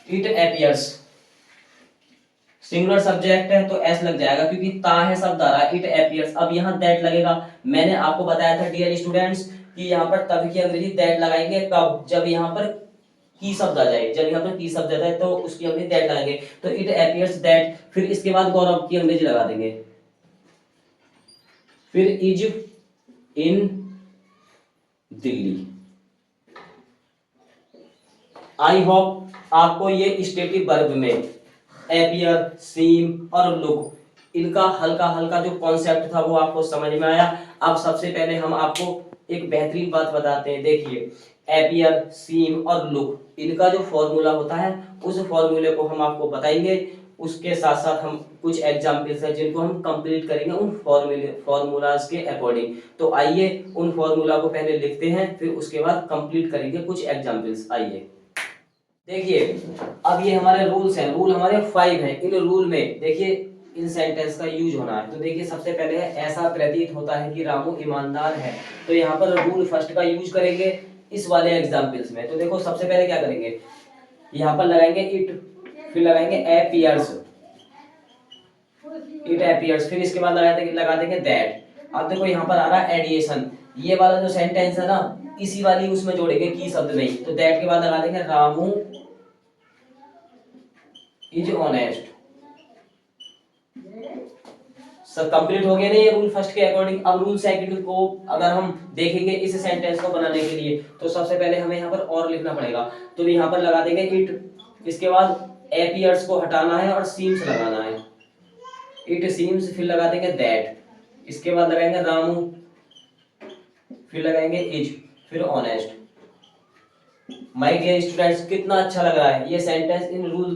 it appears. Singular subject है तो एस लग जाएगा क्योंकि ता है शब्द आ रहा है, इट एपियर्स। अब यहाँ दैट लगेगा। मैंने आपको बताया था डियर स्टूडेंट्स कि यहाँ पर तब की अंग्रेजी दैट लगाएंगे कब, जब यहाँ पर की शब्द आ जाए, जब यहाँ पर की शब्द आता है तो उसकी अंग्रेजी दैट लगाएंगे। तो इट एपियर्स दैट, फिर इसके बाद गौरव की अंग्रेजी लगा देंगे, फिर is in Delhi. I hope आपको ये स्टेटिव वर्ब में एपियर, सीम और लुक इनका हल्का हल्का जो कॉन्सेप्ट था वो आपको समझ में आया। अब सबसे पहले हम आपको एक बेहतरीन बात बताते हैं। देखिए एपियर, सीम और लुक इनका जो फॉर्मूला होता है उस फॉर्मूले को हम आपको बताएंगे। उसके साथ साथ हम कुछ एग्जाम्पल्स हैं जिनको हम कंप्लीट करेंगे उन फॉर्मूलाज के अकॉर्डिंग। तो आइए उन फॉर्मूला को पहले लिखते हैं, फिर उसके बाद कंप्लीट करेंगे कुछ एग्जाम्पल्स। आइए देखिए अब ये हमारे रूल्स हैं, रूल हमारे 5 हैं। इन रूल में देखिए इन सेंटेंस का यूज होना है। तो देखिए सबसे पहले है ऐसा प्रतीत होता है कि रामू ईमानदार है। तो यहाँ पर रूल फर्स्ट का यूज करेंगे इस वाले एग्जाम्पल्स में। तो देखो सबसे पहले क्या करेंगे, यहाँ पर लगाएंगे इट, फिर लगाएंगे एपियर्स, इट एपियर्स, फिर इसके बाद लगा देंगे दैट। अब देखो यहाँ पर आ रहा है एडिएशन, ये वाला जो सेंटेंस है ना इसी वाली उसमें जोड़ेंगे की शब्द नहीं। तो दैट के बाद लगा देंगे रामू इज ऑनेस्ट। सब कंप्लीट हो गया ना ये रूल फर्स्ट के अकॉर्डिंग। अब रूल सेकंड को अगर हम देखेंगे इस सेंटेंस को बनाने के लिए, तो सबसे पहले हमें यहाँ पर और लिखना पड़ेगा। तो यहाँ पर लगा देंगे इट, इसके बाद एपियर्स को हटाना है और सीम्स लगाना है, इट सीम्स, फिर लगा देंगे दैट, इसके बाद लगाएंगे रामू, फिर लगाएंगे इज, फिर ऑनेस्ट। माय डियर स्टूडेंट्स कितना अच्छा लग रहा है ये सेंटेंस इन रूल्स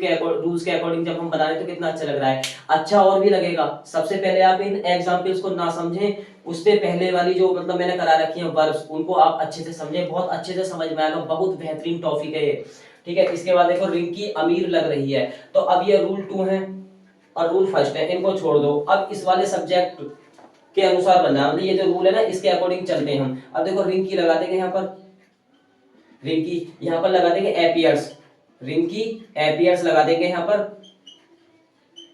के अकॉर्डिंग जब हम बना रहे हैं तो कितना अच्छा लग रहा है। अच्छा और भी लगेगा। सबसे पहले आप इन एग्जांपल्स को ना समझें, उससे पहले वाली जो मतलब मैंने करा रखी है वर्ब्स उनको आप अच्छे से समझें, बहुत अच्छे से समझ में आएगा। बहुत बेहतरीन टॉपिक है ये, ठीक है। इसके बाद देखो रिंकी अमीर लग रही है। तो अब ये रूल 2 है और रूल फर्स्ट है, इनको छोड़ दो। अब इस वाले सब्जेक्ट के अनुसार बनना है, मतलब ये जो रूल है ना इसके अकॉर्डिंग चलते हैं हम। अब देखो रिंकी लगा देंगे यहाँ पर, रिंकी, यहाँ पर लगा देंगे एपियर्स, रिंकी एपियर्स लगा देंगे यहाँ पर।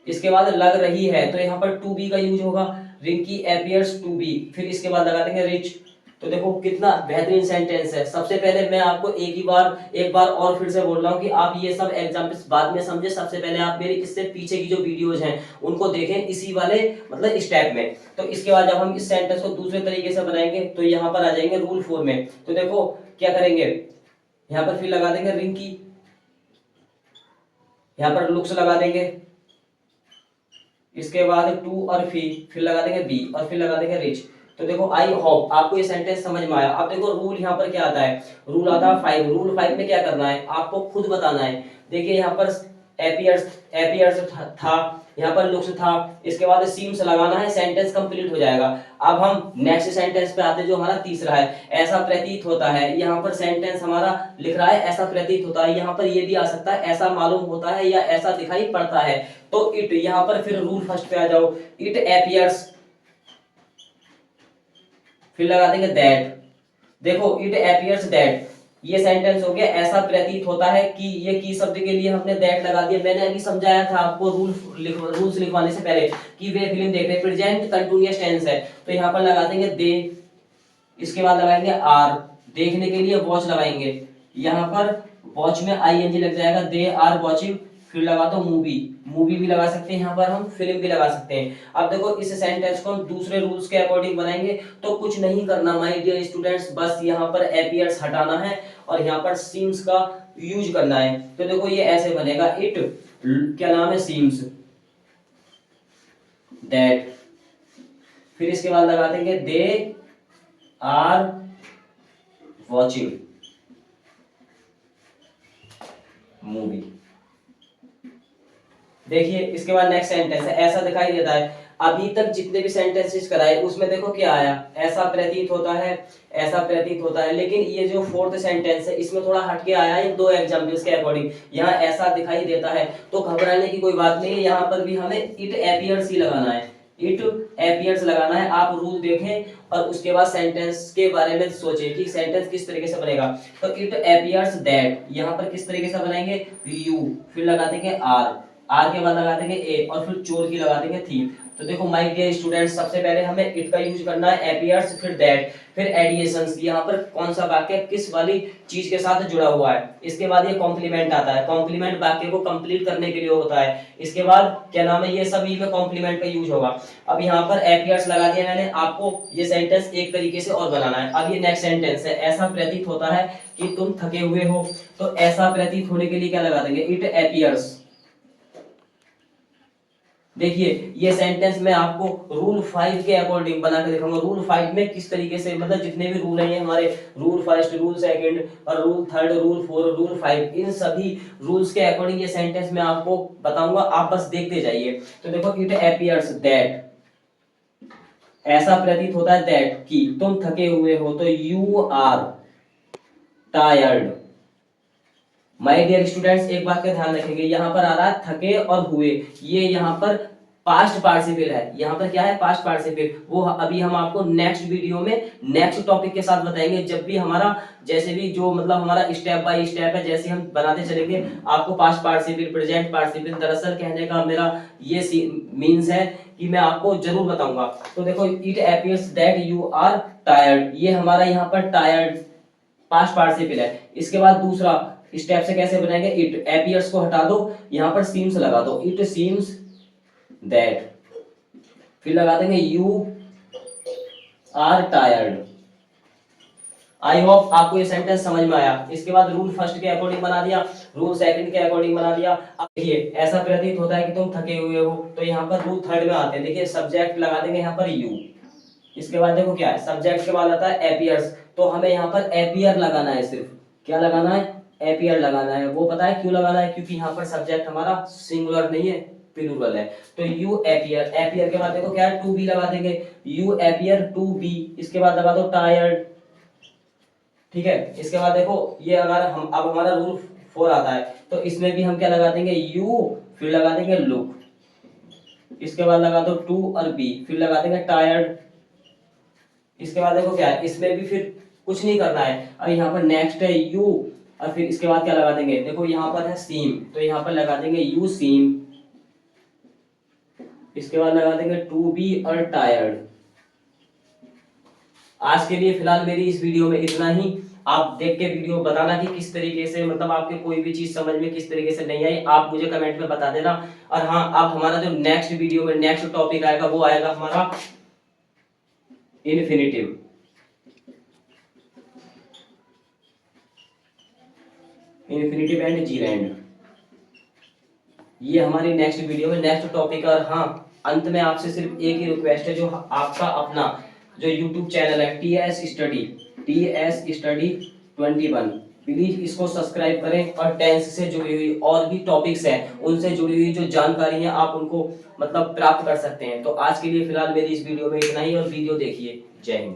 इसके बाद लग रही है तो यहाँ पर टू बी का यूज होगा, रिंकी एपियर्स टू बी, फिर इसके बाद लगा देंगे रिच। तो देखो कितना बेहतरीन सेंटेंस है। सबसे पहले मैं आपको एक बार और फिर से बोल रहा हूँ कि आप ये सब एग्जांपल्स बाद में समझे, सबसे पहले आप मेरी इससे पीछे की जो वीडियोज हैं उनको देखें इसी वाले मतलब स्टेप में। तो इसके बाद जब हम इस सेंटेंस को दूसरे तरीके से बनाएंगे तो यहाँ पर आ जाएंगे रूल 4 में। तो देखो क्या करेंगे, यहाँ पर फिर लगा देंगे रिंकी, यहाँ पर लुक्स लगा देंगे, इसके बाद टू और फिर लगा देंगे बी और फिर लगा देंगे रिच। तो देखो आई होप आपको ये सेंटेंस समझ में आया। अब देखो रूल यहाँ पर क्या आता है, रूल आता है 5। रूल 5 में क्या करना है आपको खुद बताना है। देखिए यहाँ पर एपियर्स था, यहाँ पर लुक्स था, इसके बाद सीम्स लगाना है, सेंटेंस कंप्लीट हो जाएगा। अब हम नेक्स्ट सेंटेंस पे आते हैं जो हमारा तीसरा है, ऐसा प्रतीत होता है। यहाँ पर सेंटेंस हमारा लिख रहा है ऐसा प्रतीत होता है, यहाँ पर ये भी आ सकता है ऐसा मालूम होता है या ऐसा दिखाई पड़ता है। तो इट, यहाँ पर फिर रूल फर्स्ट पे आ जाओ, इट एपियर्स, फिर लगा देंगे दैट। देखो इट एपियर्स दैट, ये सेंटेंस हो गया ऐसा प्रतीत होता है कि, ये की शब्द के लिए हमने दैट लगा दिया। मैंने अभी समझाया था आपको रूल्स लिखवाने से पहले कि वे फिल्म देख रहे हैं, प्रेजेंट कंटीन्यूअस टेंस है तो यहाँ पर लगा देंगे दे, इसके बाद लगाएंगे आर, देखने के लिए वॉच लगाएंगे, यहाँ पर वॉच में आईएनजी लग जाएगा, दे आर वॉचिंग, फिर लगा दो मूवी, मूवी भी लगा सकते हैं यहाँ पर हम, फिल्म भी लगा सकते हैं। अब देखो इस सेंटेंस को हम दूसरे रूल्स के अकॉर्डिंग बनाएंगे तो कुछ नहीं करना माय डियर स्टूडेंट्स, बस यहाँ पर अपीयर्स हटाना है और यहाँ पर सीम्स का यूज करना है। तो देखो ये ऐसे बनेगा, इट क्या नाम है, सीम्स दैट, फिर इसके बाद लगा देंगे दे आर वॉचिंग मूवी। देखिए इसके बाद नेक्स्ट सेंटेंस है, ऐसा दिखाई देता है। अभी तक जितने भी सेंटेंसेस कराए उसमें देखो क्या आया, ऐसा प्रतीत होता है, ऐसा प्रतीत होता है, लेकिन ये जो फोर्थ सेंटेंस है इसमें थोड़ा हटके आया है दो एग्जांपल्स के अकॉर्डिंग। यहाँ ऐसा दिखाई देता है तो घबराने की कोई बात नहीं है, यहाँ पर भी हमें इट अपीयर्स ही लगाना है, इट अपीयर्स लगाना है। आप रूल देखें और उसके बाद सेंटेंस के बारे में सोचें कि सेंटेंस किस तरीके से बनेगा। तो इट अपीयर्स दैट, यहाँ पर किस तरीके से बनाएंगे, यू, फिर लगा देंगे आर, आर के बाद लगा देंगे ए और फिर चोर की लगा देंगे थी। तो देखो माय डियर स्टूडेंट्स, सबसे पहले हमें इट का यूज करना है, अपीयर्स, फिर दैट, फिर एडिशंस, यहाँ पर कौन सा वाक्य किस वाली चीज के साथ जुड़ा हुआ है। इसके बाद ये कॉम्प्लीमेंट आता है, कॉम्प्लीमेंट वाक्य को कंप्लीट करने के लिए होता है। इसके बाद क्या नाम है, ये सभी में कॉम्प्लीमेंट का यूज होगा। अब यहाँ पर अपीयर्स लगा दिया मैंने, आपको ये सेंटेंस एक तरीके से और बनाना है। अब ये नेक्स्ट सेंटेंस है, ऐसा प्रतीत होता है कि तुम थके हुए हो, तो ऐसा प्रतीत होने के लिए क्या लगा देंगे, इट अपीयर्स। देखिए ये सेंटेंस मैं आपको रूल 5 के अकॉर्डिंग बना के दिखाऊंगा। रूल 5 में किस तरीके से, मतलब जितने भी रूल हैं हमारे, रूल फर्स्ट, रूल सेकंड और रूल थर्ड, रूल 4, रूल 5, इन सभी रूल्स के अकॉर्डिंग ये सेंटेंस मैं आपको बताऊंगा, आप बस देखते जाइए। तो देखो इट अपीयर्स दैट, ऐसा प्रतीत होता है दैट कि तुम थके हुए हो, तो you are tired. My dear students एक बात का ध्यान रखेंगे, यहाँ पर आ रहा है थके और हुए, ये यहाँ पर पास्ट पार्टिसिपल है, यहाँ पर क्या है, पास्ट पार्टिसिपल। वो अभी हम आपको नेक्स्ट वीडियो में नेक्स्ट टॉपिक के साथ बताएंगे, जब भी हमारा जैसे भी जो मतलब हमारा स्टेप बाय स्टेप है, जैसे हम बनाते चलेंगे आपको पास्ट पार्टिसिपल, प्रेजेंट पार्टिसिपल, दरअसल कहने का मेरा ये मीन्स है कि मैं आपको जरूर बताऊंगा। तो देखो it appears that you are tired, ये हमारा यहाँ पर टायर्ड पास्ट पार्टिसिपल है। इसके बाद दूसरा स्टेप से कैसे बनाएंगे, इट अपीयर्स को हटा दो, यहां पर सीम्स लगा दो, इट सीम्स दैट, फिर लगा देंगे you are tired. I hope आपको ये सेंटेंस समझ में आया। इसके बाद रूल फर्स्ट के अकॉर्डिंग बना दिया, रूल सेकंड के अकॉर्डिंग बना दिया। अब देखिए ऐसा प्रतीत होता है कि तुम थके हुए हो, तो यहाँ पर रूल थर्ड में आते हैं। देखिए सब्जेक्ट लगा देंगे यहाँ पर यू, इसके बाद देखो क्या है, सब्जेक्ट के बाद आता है अपीयर्स, तो हमें यहाँ पर अपीयर लगाना है, सिर्फ क्या लगाना है, अपीयर लगाना है। वो पता है क्यों लगाना है, क्योंकि यहाँ पर सब्जेक्ट हमारा सिंगुलर नहीं है, प्लूरल है। तो यू अपीयर, अपीयर के बाद देखो क्या है, टू बी लगा देंगे, यू अपीयर टू बी, इसके बाद लगा दो टायर्ड, ठीक है। इसके बाद देखो ये अगर हम अब हमारा रूल 4 आता है, तो इसमें भी हम क्या लगा देंगे, यू, फिर लगा देंगे लुक, इसके बाद लगा दो टू और बी, फिर लगा देंगे टायर्ड। इसके बाद देखो क्या है, इसमें भी फिर कुछ नहीं करना है। अब यहाँ पर नेक्स्ट है यू, और फिर इसके बाद क्या लगा देंगे, देखो यहाँ पर है सीम, तो यहाँ पर लगा देंगे यू सीम, इसके बाद लगा देंगे टू बी और टायर्ड। आज के लिए फिलहाल मेरी इस वीडियो में इतना ही। आप देख के वीडियो बताना कि किस तरीके से, मतलब आपके कोई भी चीज समझ में किस तरीके से नहीं आई, आप मुझे कमेंट में बता देना। और हाँ, अब हमारा जो नेक्स्ट वीडियो में नेक्स्ट टॉपिक आएगा वो आएगा हमारा इन्फिनिटिव। इन्फिनिटिव एंड जीरेंड, ये हमारी नेक्स्ट वीडियो में नेक्स्ट टॉपिक। और हाँ, अंत में आपसे सिर्फ एक ही रिक्वेस्ट है, जो आपका अपना जो YouTube चैनल है TS स्टडी 21, प्लीज इसको सब्सक्राइब करें और टेंस से जुड़ी हुई और भी टॉपिक्स हैं उनसे जुड़ी हुई जो जानकारी है आप उनको मतलब प्राप्त कर सकते हैं। तो आज के लिए फिलहाल मेरी इस वीडियो में इतना ही, और वीडियो देखिए। जय हिंद।